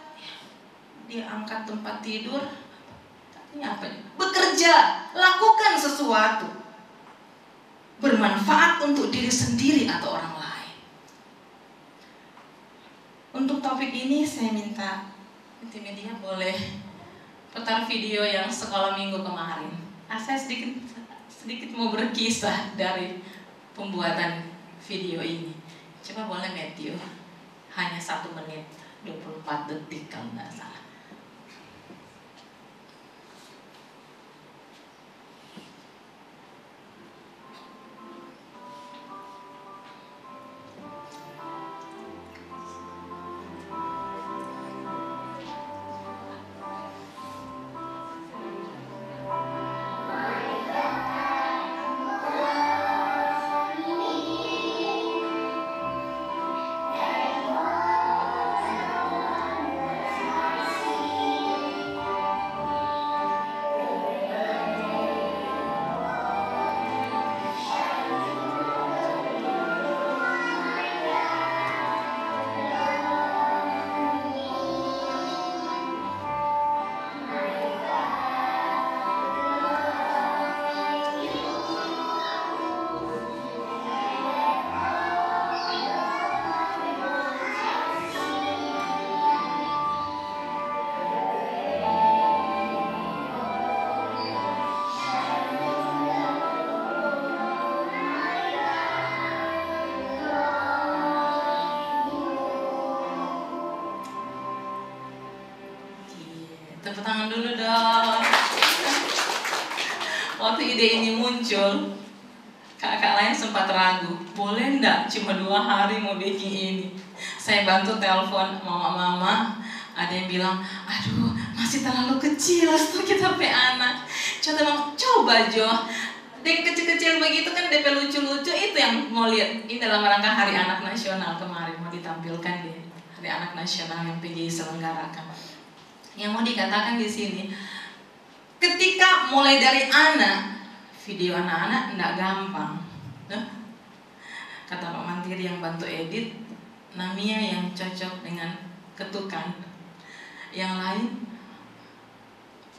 D: dia angkat tempat tidur. Artinya apa? Bekerja, lakukan sesuatu. bermanfaat untuk diri sendiri atau orang lain. Untuk topik ini saya minta Multimedia boleh putar video yang sekolah minggu kemarin. Saya sedikit mau berkisah dari pembuatan video ini. Coba boleh Matthew, hanya 1 menit 24 detik kalau nggak salah. Tepuk tangan dulu dong. Waktu ide ini muncul, kakak lain sempat ragu, boleh enggak cuma 2 hari mau baking ini. Saya bantu telepon mama-mama, ada yang bilang, aduh masih terlalu kecil untuk kita pe anak. Coba Jo, yang kecil-kecil begitu kan DP lucu-lucu, itu yang mau lihat. Ini dalam rangka Hari Anak Nasional kemarin mau ditampilkan di Hari Anak Nasional yang PGI selenggarakan. Yang mau dikatakan di sini, ketika mulai dari anak, video anak-anak enggak gampang. Kata Pak Mantiri yang bantu edit, Namia yang cocok dengan ketukan. Yang lain,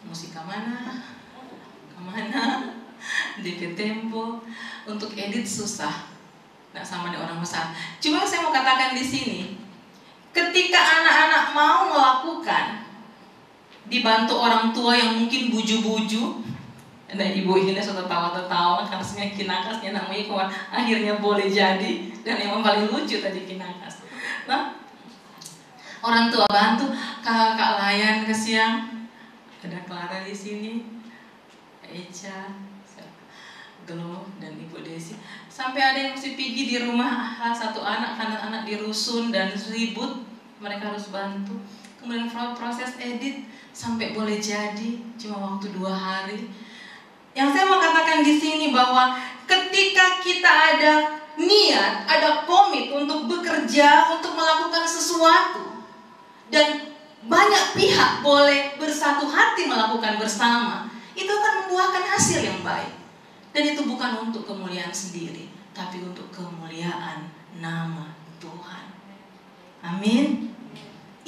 D: musik kemana, DP tempo, untuk edit susah. Nggak sama dengan orang besar. Cuma saya mau katakan di sini, ketika anak-anak mau melakukan, dibantu orang tua yang mungkin buju-buju, dan ibu ini sudah tertawa-tertawa karena sebenarnya kinakasnya namanya kawan akhirnya boleh jadi, dan yang paling lucu tadi kinakas. Nah, orang tua bantu, kakak layan ke siang, ada Clara di sini, Echa, Gelo, dan Ibu Desi. Sampai ada yang mesti pergi di rumah, satu anak, karena anak dirusun dan ribut, mereka harus bantu. Kemudian proses edit sampai boleh jadi cuma waktu 2 hari. Yang saya mau katakan di sini bahwa ketika kita ada niat, ada komit untuk bekerja, untuk melakukan sesuatu, dan banyak pihak boleh bersatu hati melakukan bersama, itu akan membuahkan hasil yang baik. Dan itu bukan untuk kemuliaan sendiri, tapi untuk kemuliaan nama Tuhan. Amin.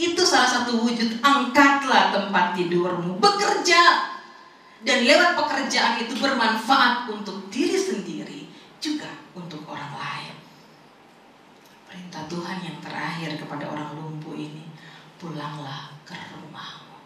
D: Itu salah satu wujud, angkatlah tempat tidurmu, bekerja. Dan lewat pekerjaan itu bermanfaat untuk diri sendiri, juga untuk orang lain. Perintah Tuhan yang terakhir kepada orang lumpuh ini, pulanglah ke rumahmu.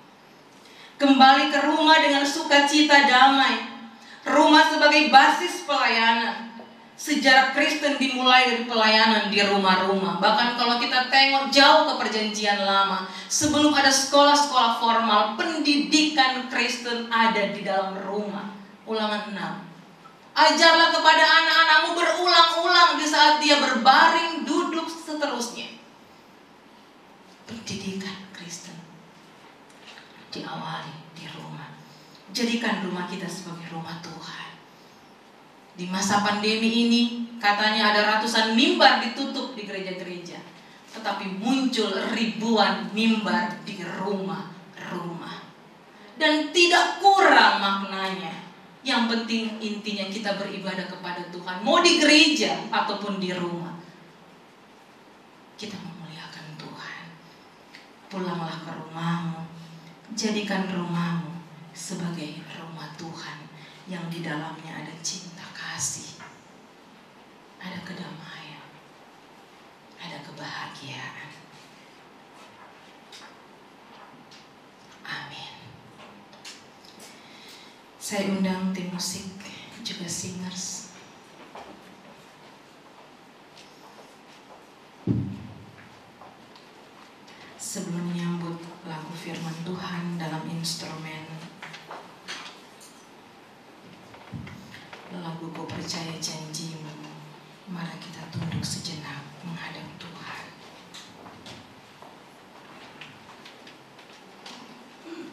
D: Kembali ke rumah dengan sukacita damai. Rumah sebagai basis pelayanan. Sejarah Kristen dimulai dari pelayanan di rumah-rumah. Bahkan kalau kita tengok jauh ke Perjanjian Lama, sebelum ada sekolah-sekolah formal, pendidikan Kristen ada di dalam rumah. Ulangan 6. Ajarlah kepada anak-anakmu berulang-ulang di saat dia berbaring, duduk, seterusnya. Pendidikan Kristen diawali di rumah. Jadikan rumah kita sebagai rumah Tuhan. Di masa pandemi ini, katanya ada ratusan mimbar ditutup di gereja-gereja. Tetapi muncul ribuan mimbar di rumah-rumah. Dan tidak kurang maknanya. Yang penting intinya kita beribadah kepada Tuhan. Mau di gereja ataupun di rumah. Kita memuliakan Tuhan. Pulanglah ke rumahmu. Jadikan rumahmu sebagai rumah Tuhan. Yang di dalamnya ada cinta kasih. kebahagiaan. Amin. Saya undang tim musik juga singers. Sebelum menyambut lagu firman Tuhan dalam instrumen lagu Ku Percaya Janjimu, mari kita tunduk sejenak menghadap Tuhan.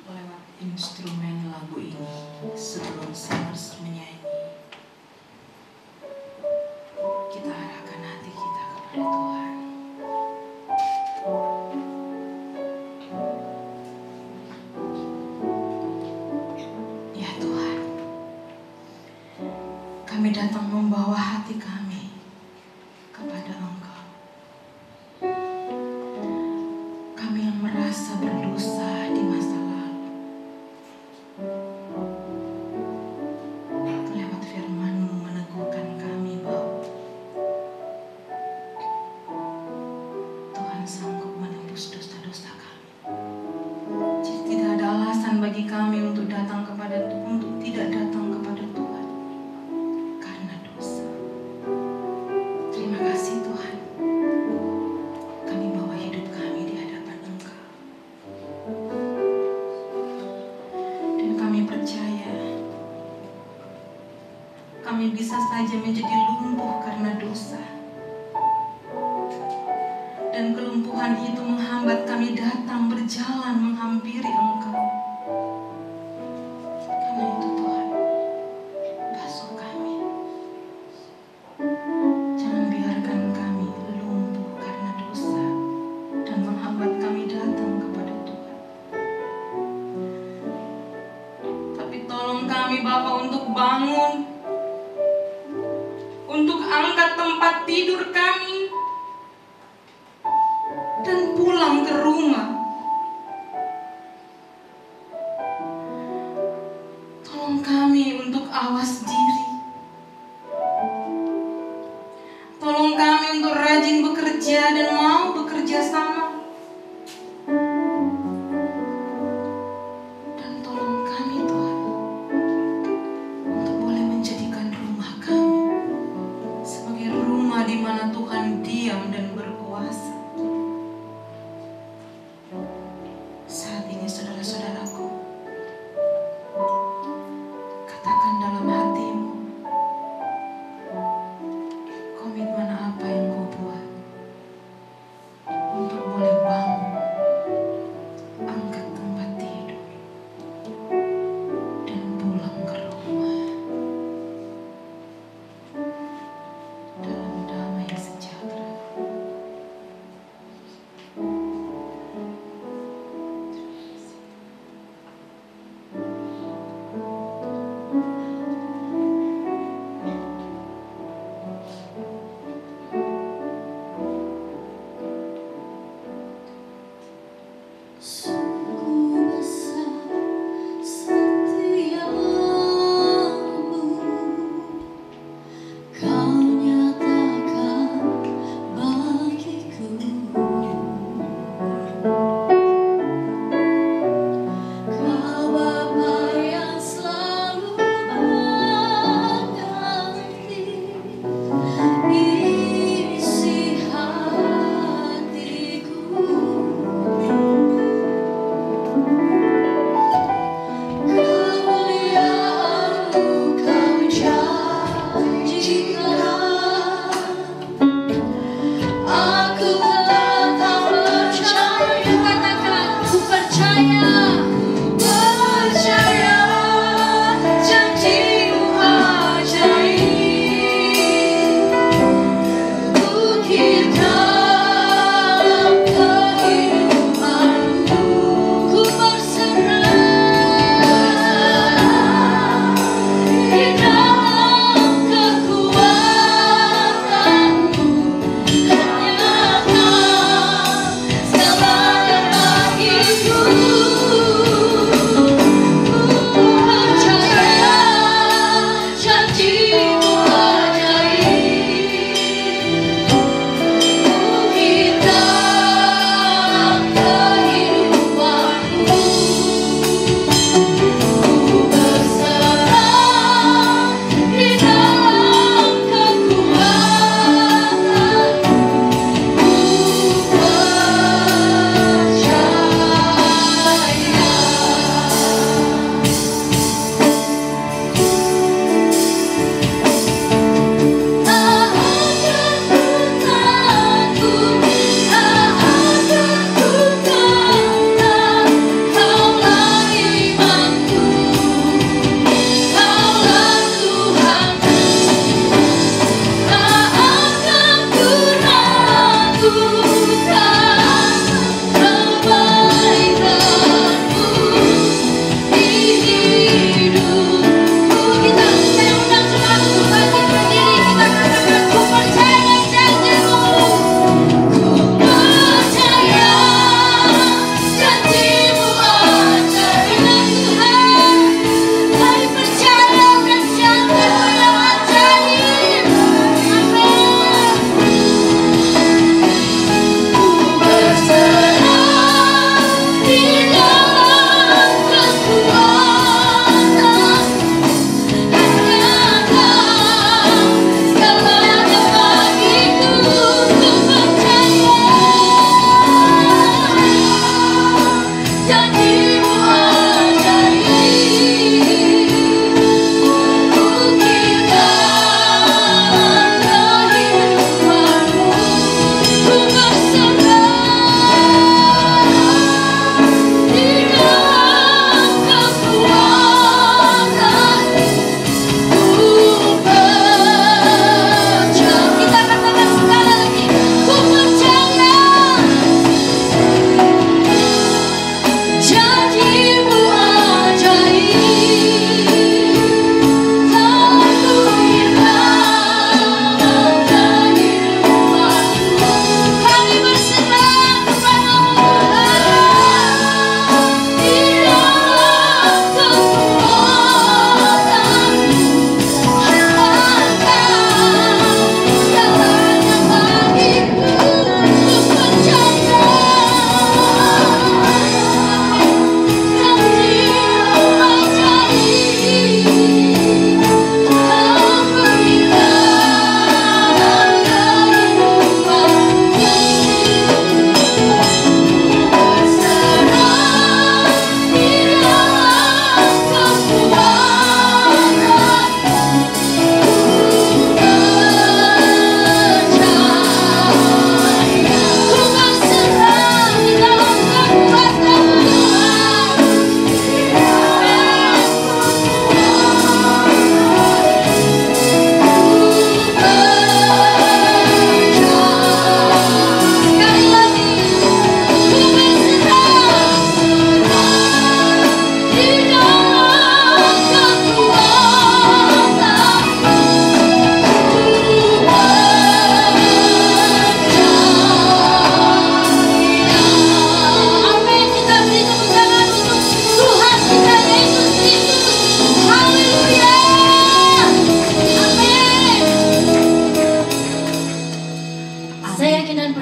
D: Lewat instrumen lagu ini, sebelum singers menyanyi, kita arahkan hati kita kepada Tuhan. Ya Tuhan, kami datang membawa hati kami kepada Engkau. Kami yang merasa berdosa di masa lalu. Lewat firman-Mu meneguhkan kami bahwa Tuhan sanggup menembus dosa-dosa kami. Jadi tidak ada alasan bagi kami untuk tidak datang kepada Tuhan karena dosa. Terima kasih Tuhan. Kami bawa hidup kami di hadapan Engkau. Dan kami percaya kami bisa saja menjadi lumpuh karena dosa. Dan kelumpuhan itu menghambat kami datang berjalan menghampiri Engkau. Karena itu Tuhan, basuh kami. Jangan biarkan kami lumpuh karena dosa dan menghambat kami datang kepada Tuhan. Tapi tolong kami Bapa untuk bangun, untuk angkat tempat tidur kami dan pulang ke rumah. Tolong kami untuk awas diri. Tolong kami untuk rajin bekerja dan mau bekerja sama. Dan tolong kami Tuhan untuk boleh menjadikan rumah kami sebagai rumah di mana Tuhan diam dan berkuasa. Saat ini saudara-saudaraku, katakan dalam hatimu, komitmen apa yang kau buat untuk boleh bangun, angkat tempat tidur, dan pulang ke rumah dalam damai sejahtera.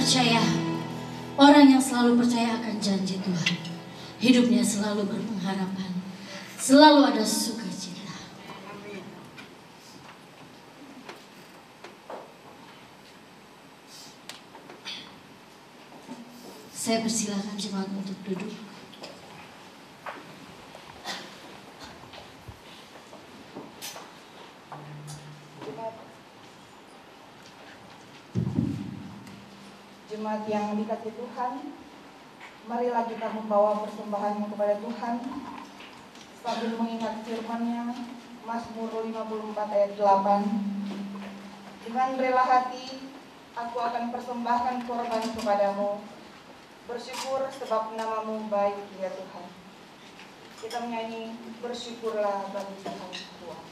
C: percaya, orang yang selalu percaya akan janji Tuhan, hidupnya selalu berpengharapan, selalu ada sukacita. Saya persilakan jemaat untuk duduk.
A: Jemaat yang dikasihi Tuhan, marilah kita membawa persembahan kepada Tuhan sambil mengingat firman-Nya, Mazmur 54 ayat 8. Dengan rela hati aku akan persembahkan korban kepadamu, bersyukur sebab nama-Mu baik ya Tuhan. Kita menyanyi bersyukurlah bagi Tuhan Tuhan.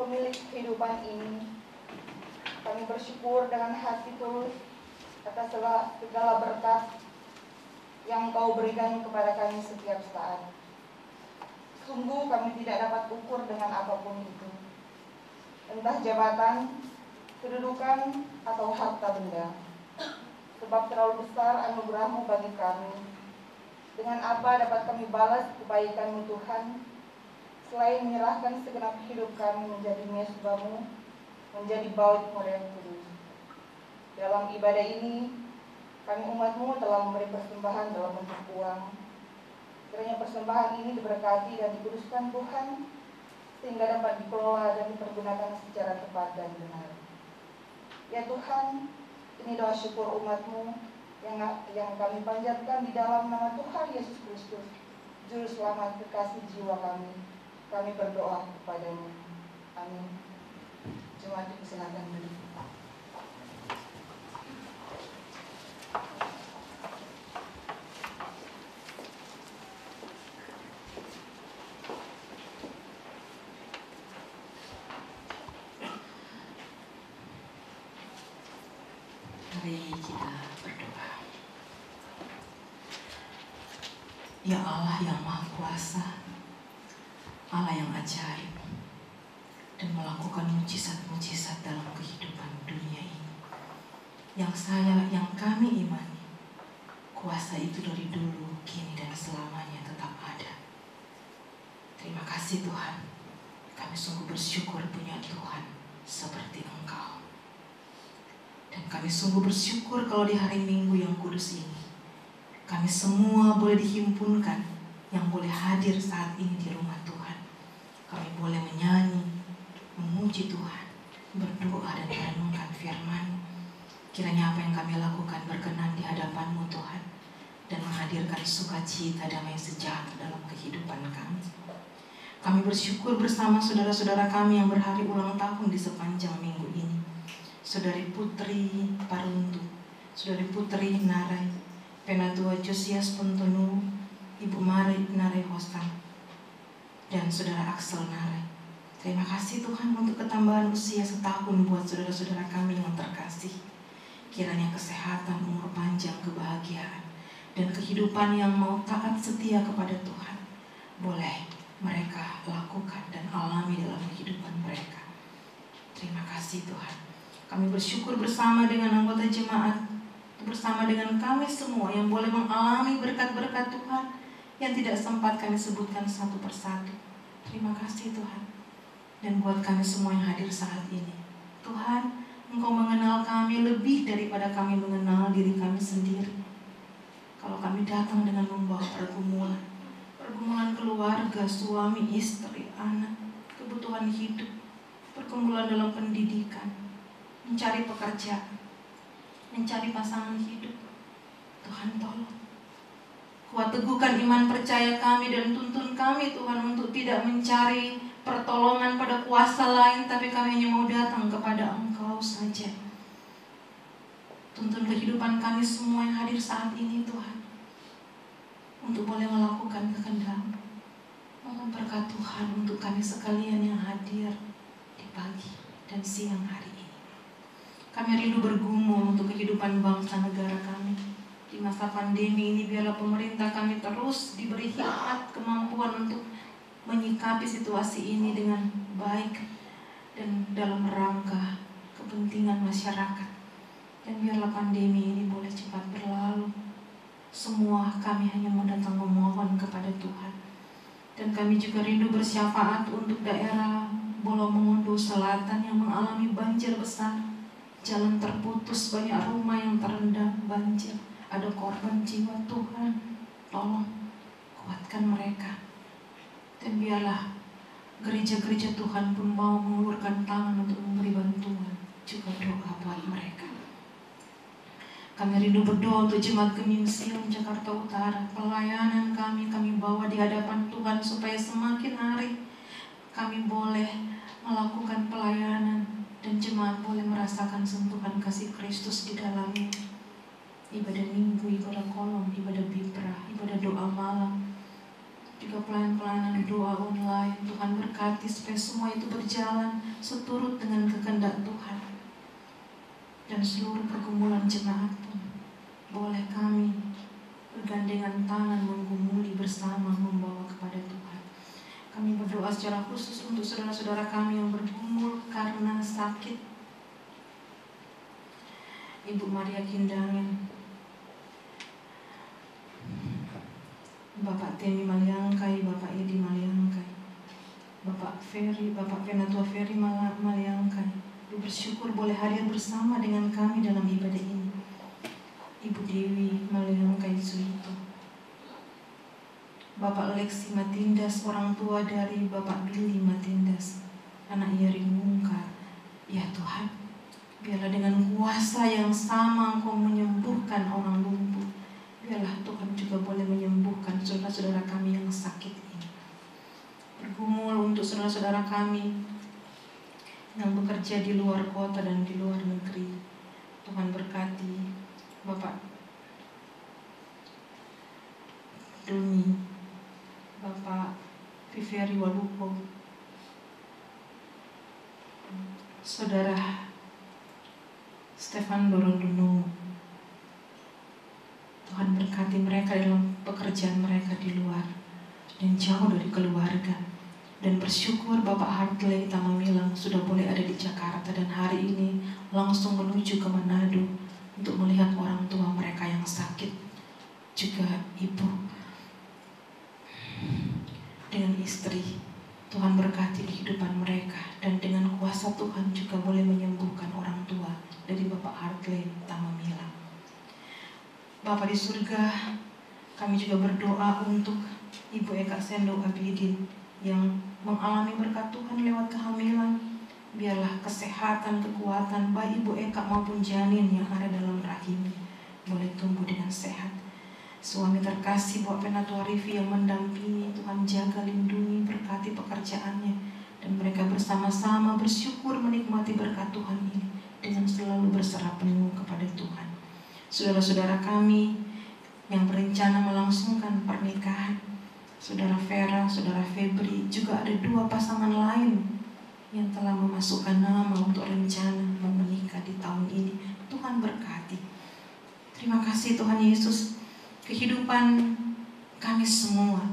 A: pemilik kehidupan ini. Kami bersyukur dengan hati tulus atas segala berkat
B: yang Engkau berikan kepada kami setiap saat. Sungguh kami tidak dapat ukur dengan apapun itu, entah jabatan, kedudukan, atau harta benda, sebab terlalu besar anugerah-Mu bagi kami. Dengan apa dapat kami balas kebaikan-Mu Tuhan, selain menyerahkan segenap hidup kami menjadi mesbah-Mu, menjadi baut-Mu yang kudus. Dalam ibadah ini, kami umat-Mu telah memberi persembahan dalam bentuk uang. Kiranya persembahan ini diberkati dan dikuduskan Tuhan, sehingga dapat dikelola dan dipergunakan secara tepat dan benar. Ya Tuhan, ini doa syukur umat-Mu yang kami panjatkan di dalam nama Tuhan Yesus Kristus, Juru Selamat kekasih jiwa kami. Kami berdoa kepada-Mu. Amin. Jemaat dipersilakan duduk.
D: Mari kita berdoa. Ya Allah yang Maha Kuasa, Allah yang ajaib dan melakukan mujizat-mujizat dalam kehidupan dunia ini, yang kami imani, kuasa itu dari dulu, kini dan selamanya tetap ada. Terima kasih Tuhan, kami sungguh bersyukur punya Tuhan seperti Engkau. Dan kami sungguh bersyukur kalau di hari Minggu yang kudus ini, kami semua boleh dihimpunkan, yang boleh hadir saat ini di rumah Tuhan. Kami boleh menyanyi, memuji Tuhan, berdoa dan merenungkan firman. Kiranya apa yang kami lakukan berkenan di hadapan-Mu Tuhan, dan menghadirkan sukacita damai sejahtera dalam kehidupan kami. Kami bersyukur bersama saudara-saudara kami yang berhari ulang tahun di sepanjang minggu ini. Saudari Putri Paruntu, Saudari Putri Narai, Penatua Josias Pontonu, Ibu Mari Narai Hostan, dan Saudara Axel Narai. Terima kasih Tuhan untuk ketambahan usia setahun buat saudara-saudara kami yang terkasih. Kiranya kesehatan, umur panjang, kebahagiaan, dan kehidupan yang mau taat setia kepada Tuhan boleh mereka lakukan dan alami dalam kehidupan mereka. Terima kasih Tuhan. Kami bersyukur bersama dengan anggota jemaat, bersama dengan kami semua yang boleh mengalami berkat-berkat Tuhan yang tidak sempat kami sebutkan satu persatu. Terima kasih Tuhan. Dan buat kami semua yang hadir saat ini, Tuhan, Engkau mengenal kami lebih daripada kami mengenal diri kami sendiri. Kalau kami datang dengan membawa pergumulan keluarga, suami, istri, anak, kebutuhan hidup, pergumulan dalam pendidikan, mencari pekerjaan, mencari pasangan hidup, Tuhan tolong. Kuat teguhkan iman percaya kami dan tuntun kami Tuhan untuk tidak mencari pertolongan pada kuasa lain, tapi kami hanya mau datang kepada Engkau saja. Tuntun kehidupan kami semua yang hadir saat ini Tuhan, untuk boleh melakukan kehendak-Mu. Mohon berkat Tuhan untuk kami sekalian yang hadir di pagi dan siang hari ini. Kami rindu bergumul untuk kehidupan bangsa negara kami. Di masa pandemi ini biarlah pemerintah kami terus diberi hikmat, kemampuan untuk menyikapi situasi ini dengan baik dan dalam rangka kepentingan masyarakat. Dan biarlah pandemi ini boleh cepat berlalu. Semua kami hanya mau datang memohon kepada Tuhan. Dan kami juga rindu bersyafaat untuk daerah Bolomongondo Selatan yang mengalami banjir besar. Jalan terputus, banyak rumah yang terendam banjir. Ada korban jiwa Tuhan. Tolong kuatkan mereka. Dan biarlah gereja-gereja Tuhan pun mau mengulurkan tangan untuk memberi bantuan. Juga doa buat mereka. Kami rindu berdoa untuk Jemaat Gemim Sion Jakarta Utara. Pelayanan kami bawa di hadapan Tuhan supaya semakin hari kami boleh melakukan pelayanan dan jemaat boleh merasakan sentuhan kasih Kristus di dalamnya. Ibadah minggu, ibadah kolom, ibadah bibrah, ibadah doa malam, juga pelayanan doa online. Tuhan berkati supaya semua itu berjalan seturut dengan kehendak Tuhan. Dan seluruh pergumulan jemaat pun boleh kami bergandeng dengan tangan menggumuli bersama membawa kepada Tuhan. Kami berdoa secara khusus untuk saudara-saudara kami yang bergumul karena sakit. Ibu Maria Kindangan, Bapak Temi Maliangkai, Bapak Edi Maliangkai, Bapak Penatua Ferry Maliangkai, bersyukur boleh hadir bersama dengan kami dalam ibadah ini. Ibu Dewi Maliangkai Suito, Bapak Lexi Matindas, orang tua dari Bapak Billy Matindas, anak Yeri Mungkar. Ya Tuhan, biarlah dengan kuasa yang sama Engkau menyembuhkan orang lumpuh. Biarlah Tuhan juga boleh menyembuhkan saudara-saudara kami yang sakit ini. Bergumul untuk saudara-saudara kami yang bekerja di luar kota dan di luar negeri. Tuhan berkati Bapak Duni, Bapak Viveri Walupo, Saudara Stefan Doronduno. Tuhan berkati mereka dalam pekerjaan mereka di luar dan jauh dari keluarga. Dan bersyukur Bapak Hartley Tamamilang sudah boleh ada di Jakarta dan hari ini langsung menuju ke Manado untuk melihat orang tua mereka yang sakit, juga ibu dengan istri. Tuhan berkati kehidupan mereka, dan dengan kuasa Tuhan juga boleh menyembuhkan orang tua dari Bapak Hartley Tamamilang. Bapa di surga, kami juga berdoa untuk Ibu Eka Sendo Abidin yang mengalami berkat Tuhan lewat kehamilan. Biarlah kesehatan, kekuatan bayi Ibu Eka maupun janin yang ada dalam rahimnya boleh tumbuh dengan sehat. Suami terkasih Bapak Penatua Rivi yang mendampingi, Tuhan jaga, lindungi, berkati pekerjaannya, dan mereka bersama-sama bersyukur menikmati berkat Tuhan ini dengan selalu berserah penuh kepada Tuhan. Saudara-saudara kami yang berencana melangsungkan pernikahan, Saudara Vera, Saudara Febri, juga ada 2 pasangan lain yang telah memasukkan nama untuk rencana mau menikah di tahun ini. Tuhan berkati. Terima kasih Tuhan Yesus. Kehidupan kami semua,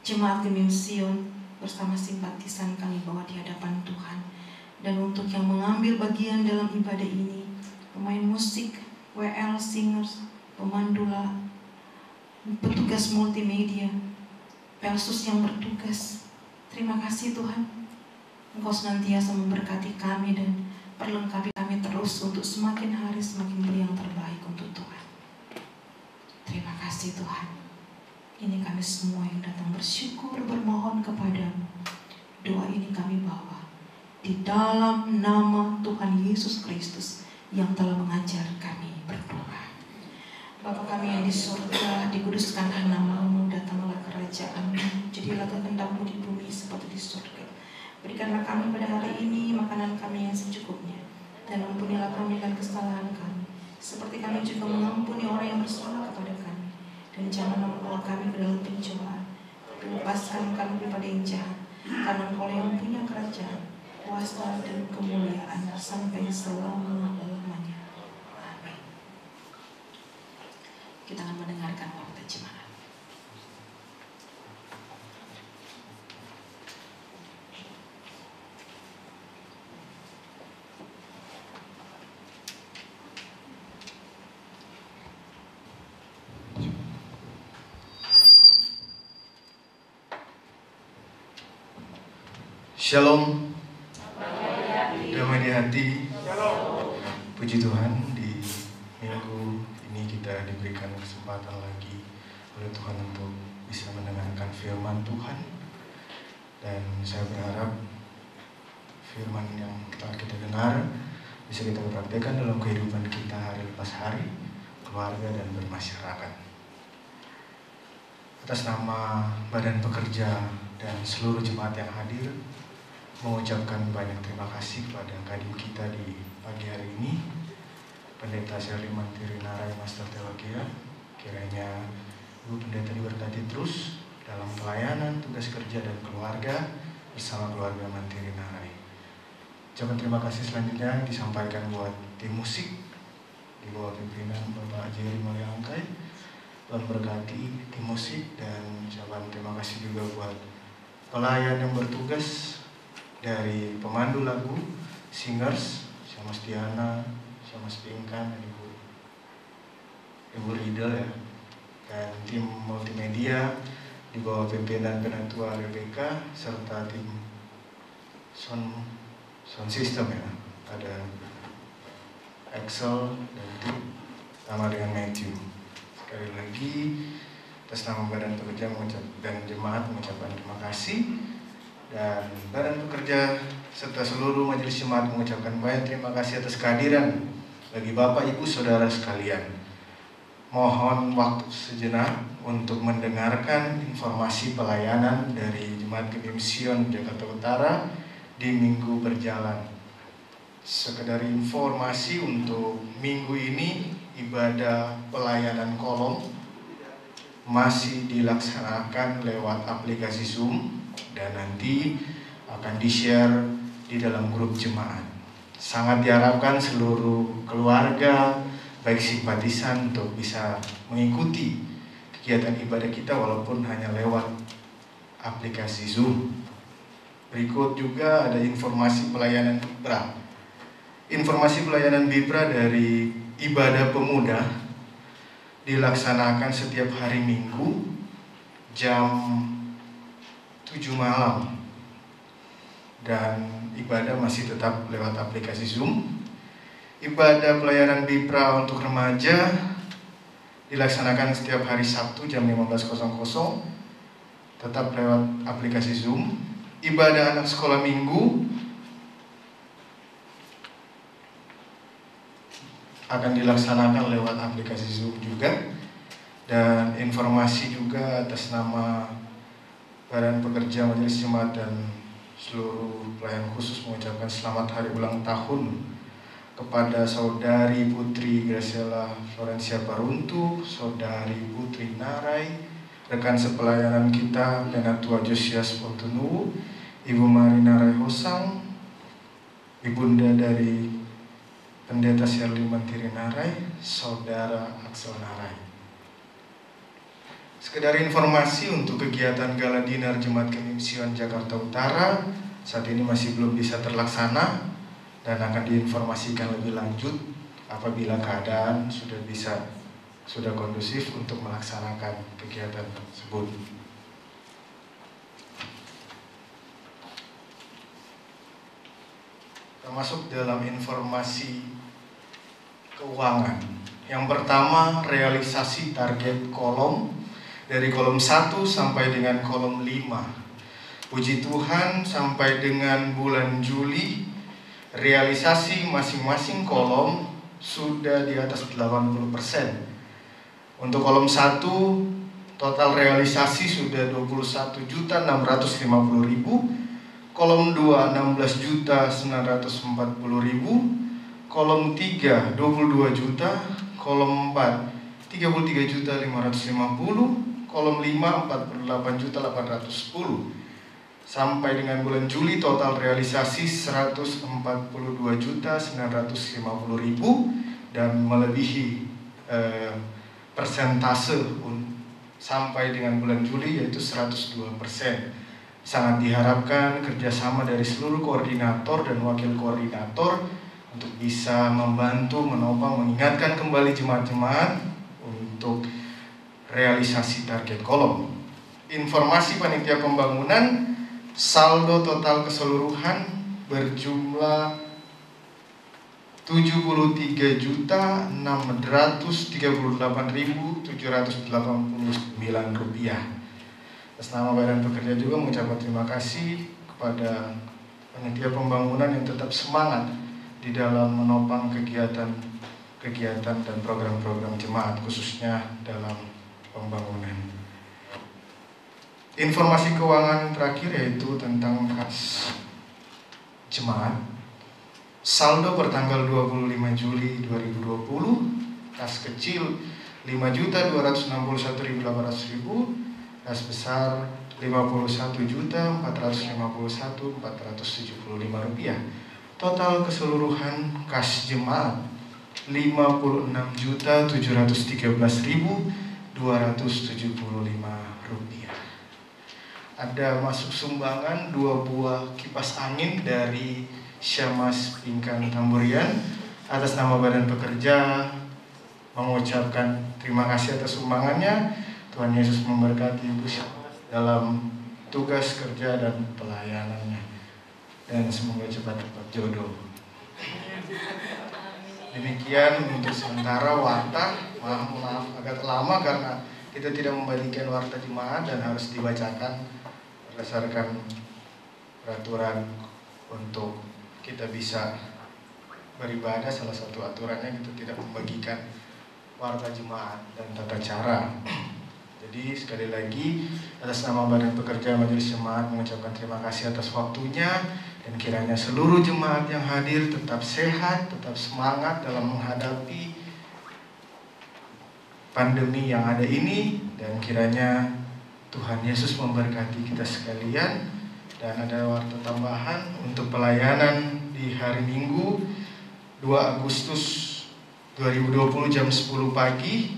D: Jemaat Gemim Sion bersama simpatisan kami bawa di hadapan Tuhan. Dan untuk yang mengambil bagian dalam ibadah ini, pemain musik, WL Singers, pemandula, petugas multimedia, Pelsus yang bertugas, terima kasih Tuhan. Engkau senantiasa memberkati kami dan perlengkapi kami terus untuk semakin hari semakin beri yang terbaik untuk Tuhan. Terima kasih Tuhan. Ini kami semua yang datang bersyukur, bermohon kepadamu. Doa ini kami bawa di dalam nama Tuhan Yesus Kristus yang telah mengajar kami berdoa. Bapa kami yang di surga, dikuduskanlah nama-Mu, datanglah kerajaan-Mu, jadilah kehendak-Mu di bumi seperti di surga. Berikanlah kami pada hari ini makanan kami yang secukupnya, dan ampunilah kami akan kesalahan kami, seperti kami juga mengampuni orang yang bersalah kepada kami. Dan janganlah membawa kami ke dalam pencobaan, tapi lepaskan kami daripada yang jahat, karena Engkau yang punya kerajaan, kuasa dan kemuliaan sampai selama-lamanya. Amin. Kita akan mendengarkan waktu jemaat.
E: Shalom, damai di hati. Puji Tuhan, di minggu ini kita diberikan kesempatan lagi oleh Tuhan untuk bisa mendengarkan firman Tuhan. Dan saya berharap firman yang telah kita dengar bisa kita praktekkan dalam kehidupan kita hari lepas hari, keluarga dan bermasyarakat. Atas nama Badan Pekerja dan seluruh jemaat yang hadir, mengucapkan banyak terima kasih kepada kadin kita di pagi hari ini, Pendeta Sherly Mantiri Narai Master Teologia. Kiranya Ibu Pendeta diberkati terus dalam pelayanan, tugas kerja dan keluarga bersama keluarga Mantiri Narai. Ucapan terima kasih selanjutnya disampaikan buat tim musik di bawah pimpinan Bapak Jerry Maliangkai, Tuhan berkati di musik, dan ucapan terima kasih juga buat pelayan yang bertugas dari pemandu lagu, singers, Mas Diana, Mas Pinkan, dan Ibu Riddle ya, dan tim multimedia di bawah pimpinan Penatua Rebecca, serta tim sound system ya, ada Axel dan tim sama dengan Matthew. Sekali lagi atas nama Badan Pekerja dan Jemaat mengucapkan terima kasih, dan Badan Pekerja serta seluruh majelis jemaat mengucapkan banyak terima kasih atas kehadiran bagi Bapak Ibu Saudara sekalian. Mohon waktu sejenak untuk mendengarkan informasi pelayanan dari Jemaat Gemi Sion Jakarta Utara di minggu berjalan. Sekedar informasi untuk minggu ini, ibadah pelayanan kolom masih dilaksanakan lewat aplikasi Zoom dan nanti akan di-share di dalam grup jemaat. Sangat diharapkan seluruh keluarga, baik simpatisan, untuk bisa mengikuti kegiatan ibadah kita walaupun hanya lewat aplikasi Zoom. Berikut juga ada informasi pelayanan Bibra. Informasi pelayanan Bibra dari ibadah pemuda dilaksanakan setiap hari Minggu jam 7 malam, dan ibadah masih tetap lewat aplikasi Zoom. Ibadah pelayanan Bibra untuk remaja dilaksanakan setiap hari Sabtu jam 15.00, tetap lewat aplikasi Zoom. Ibadah anak sekolah minggu akan dilaksanakan lewat aplikasi Zoom juga. Dan informasi juga atas nama Badan Pekerja Majelis Jemaat dan seluruh pelayan khusus mengucapkan selamat hari ulang tahun kepada Saudari Putri Graciela Florencia Paruntu, Saudari Putri Narai, rekan sepelayanan kita Penatua Josias Pontunu, Ibu Mari Narai Hosang, Ibunda dari Pendeta Sherly Mantiri Narai, Saudara Axel Narai. Sekedar informasi untuk kegiatan Gala Dinar Jemaat Gemi Sion Jakarta Utara saat ini masih belum bisa terlaksana dan akan diinformasikan lebih lanjut apabila keadaan sudah kondusif untuk melaksanakan kegiatan tersebut. Termasuk dalam informasi keuangan. Yang pertama, realisasi target kolom dari kolom 1 sampai dengan kolom 5. Puji Tuhan, sampai dengan bulan Juli realisasi masing-masing kolom sudah di atas 80%. Untuk kolom 1 total realisasi sudah 21.650.000, kolom 2 16.940.000, kolom 3 22 juta, kolom 4 33.550, kolom 5 48.810. Sampai dengan bulan Juli total realisasi 142.950.000 dan melebihi persentase sampai dengan bulan Juli yaitu 102%. Sangat diharapkan kerjasama dari seluruh koordinator dan wakil koordinator untuk bisa membantu, menopang, mengingatkan kembali jemaat-jemaat untuk realisasi target kolom. Informasi panitia pembangunan, saldo total keseluruhan berjumlah 73.638.789 rupiah. Atas nama Badan Pekerja juga mengucapkan terima kasih kepada panitia pembangunan yang tetap semangat di dalam menopang kegiatan dan program-program jemaat, khususnya dalam pembangunan. Informasi keuangan terakhir yaitu tentang kas jemaat. Saldo per tanggal 25 Juli 2020, kas kecil 5.261.800.000, kas besar 51.451.475 rupiah. Total keseluruhan kas jemaat 56.713.250 Rp275. Ada masuk sumbangan 2 buah kipas angin dari Syamas Pingkan Tamburian. Atas nama Badan Pekerja mengucapkan terima kasih atas sumbangannya. Tuhan Yesus memberkati Ibu Syamas dalam tugas kerja dan pelayanannya, dan semoga cepat dapat jodoh. Demikian untuk sementara warta. Maaf agak lama karena kita tidak membagikan warta jemaat dan harus dibacakan berdasarkan peraturan untuk kita bisa beribadah. Salah satu aturannya kita tidak membagikan warta jemaat dan tata cara. Jadi sekali lagi atas nama Badan Pekerja Majelis Jemaat mengucapkan terima kasih atas waktunya, dan kiranya seluruh jemaat yang hadir tetap sehat, tetap semangat dalam menghadapi pandemi yang ada ini, dan kiranya Tuhan Yesus memberkati kita sekalian. Dan ada warta tambahan untuk pelayanan di hari Minggu 2 Agustus 2020 jam 10 pagi.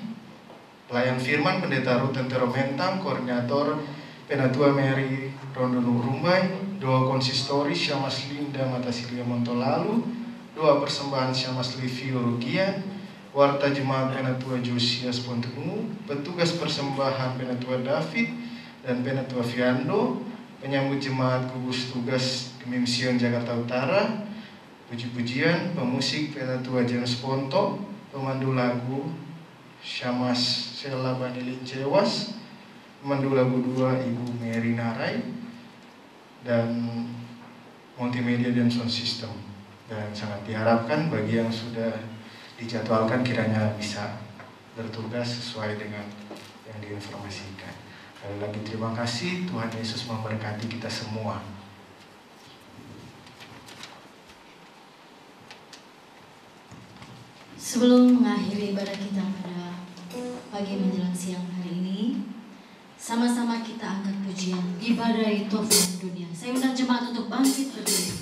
E: Pelayan firman Pendeta Ruth Tentero Mentang, Koordinator Penatua Mary Rondono Rumbai, doa konsistori Syamas Linda Matasilia Montolalu, doa persembahan Syamas Livio Rugian, warta jemaat Penatua Josias Pontungu, petugas persembahan Penatua David dan Penatua Fiando, penyambut jemaat gugus tugas Kemimsion Jakarta Utara, puji-pujian, pemusik Penatua James Ponto, pemandu lagu Syamas Sela Banilin Cewas, pemandu lagu 2 Ibu Mary Narai, dan multimedia dan sound system. Dan sangat diharapkan bagi yang sudah dijadwalkan kiranya bisa bertugas sesuai dengan yang diinformasikan. Sekali lagi terima kasih. Tuhan Yesus memberkati kita semua.
C: Sebelum mengakhiri ibadah kita pada pagi menjelang siang hari ini, sama-sama kita angkat pujian Ibadai Tuhan Dunia. Saya undang jemaat untuk bangkit berdiri.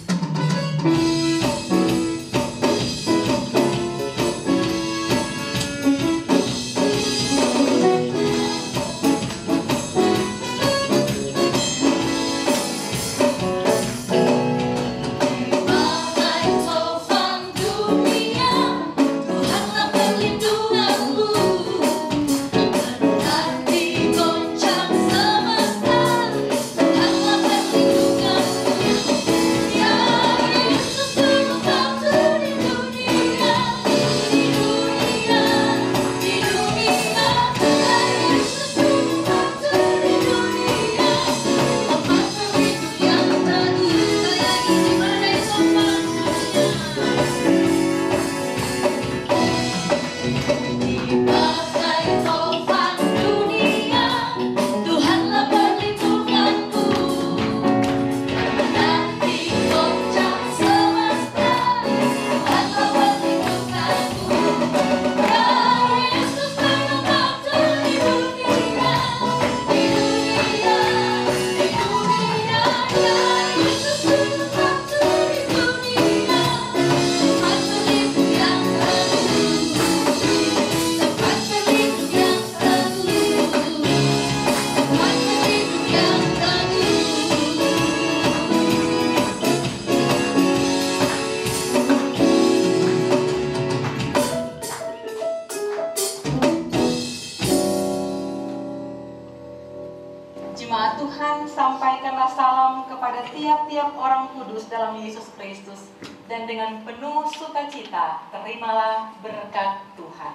B: Jemaat Tuhan, sampaikanlah salam kepada tiap-tiap orang kudus dalam Yesus Kristus, dan dengan penuh sukacita terimalah berkat Tuhan.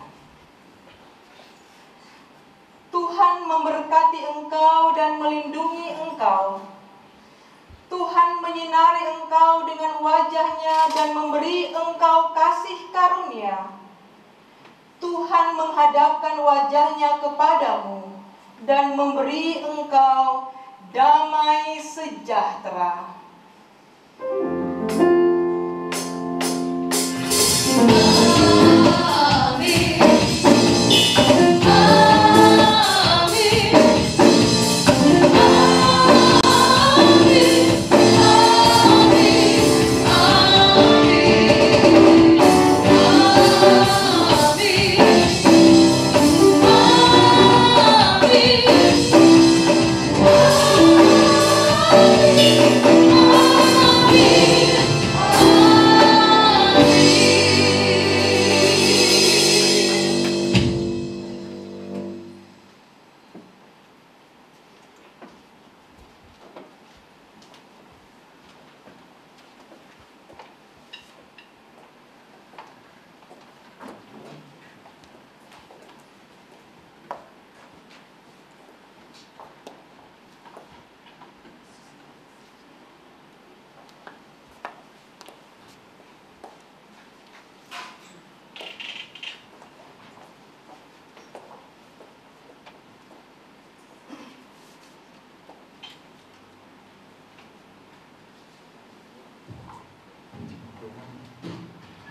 B: Tuhan memberkati engkau dan melindungi engkau. Tuhan menyinari engkau dengan wajah-Nya dan memberi engkau kasih karunia. Tuhan menghadapkan wajah-Nya kepadamu dan memberi engkau damai sejahtera.
C: Amin.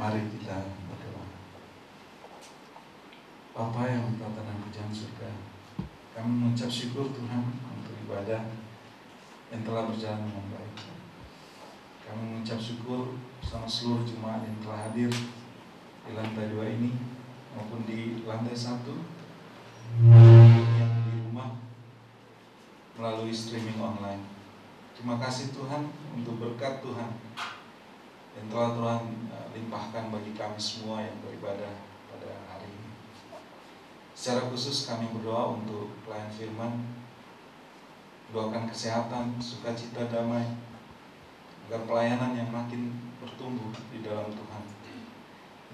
F: Mari kita berdoa. Bapa yang di tatanan pujian surga, kami mengucap syukur Tuhan untuk ibadah yang telah berjalan dengan baik. Kami mengucap syukur bersama seluruh jemaat yang telah hadir di lantai 2 ini maupun di lantai 1 yang di rumah melalui streaming online. Terima kasih Tuhan untuk berkat Tuhan yang telah Tuhan limpahkan bagi kami semua yang beribadah pada hari ini. Secara khusus kami berdoa untuk pelayan firman, doakan kesehatan, sukacita, damai, agar pelayanan yang makin bertumbuh di dalam Tuhan.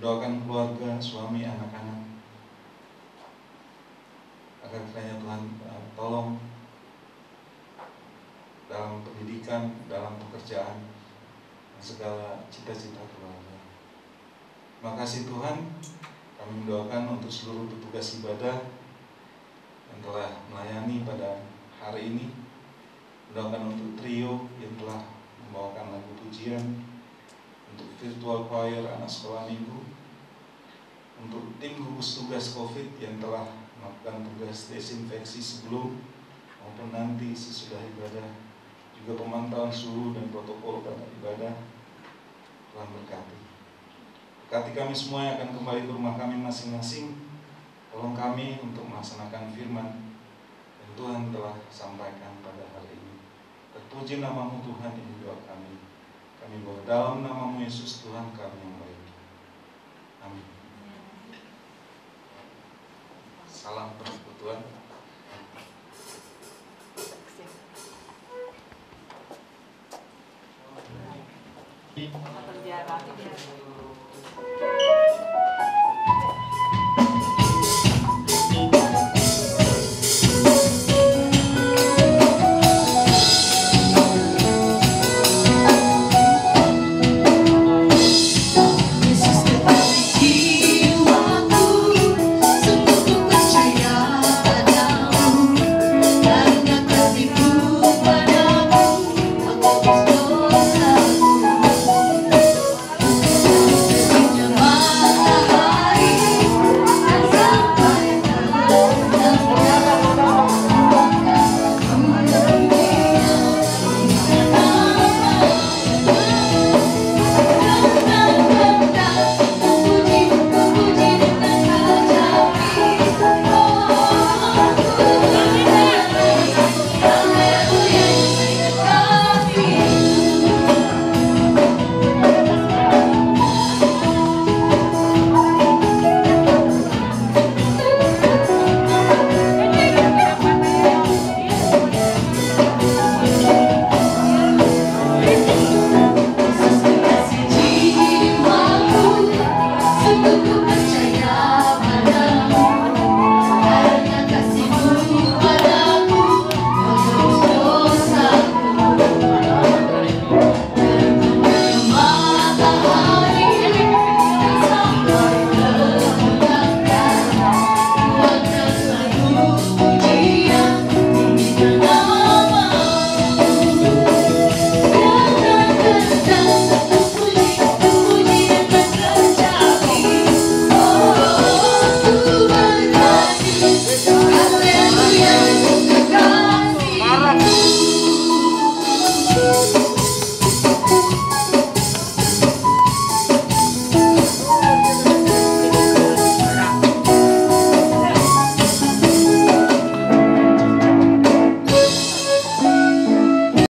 F: Doakan keluarga, suami, anak-anak, agar kiranya Tuhan tolong dalam pendidikan, dalam pekerjaan, dan segala cita-cita keluarga. Terima kasih Tuhan. Kami mendoakan untuk seluruh petugas ibadah yang telah melayani pada hari ini. Mendoakan untuk trio yang telah membawakan lagu pujian, untuk virtual choir anak sekolah minggu, untuk tim gugus tugas COVID yang telah melakukan tugas desinfeksi sebelum maupun nanti sesudah ibadah, juga pemantauan suhu dan protokol pada ibadah. Tuhan berkati. Berkati kami semua yang akan kembali ke rumah kami masing-masing. Tolong kami untuk melaksanakan firman yang Tuhan telah sampaikan pada hari ini. Terpuji namamu Tuhan, ini doa kami. Kami berdoa dalam namamu Yesus Tuhan kami yang baik. Amin. Salam persekutuan.
A: Berjarak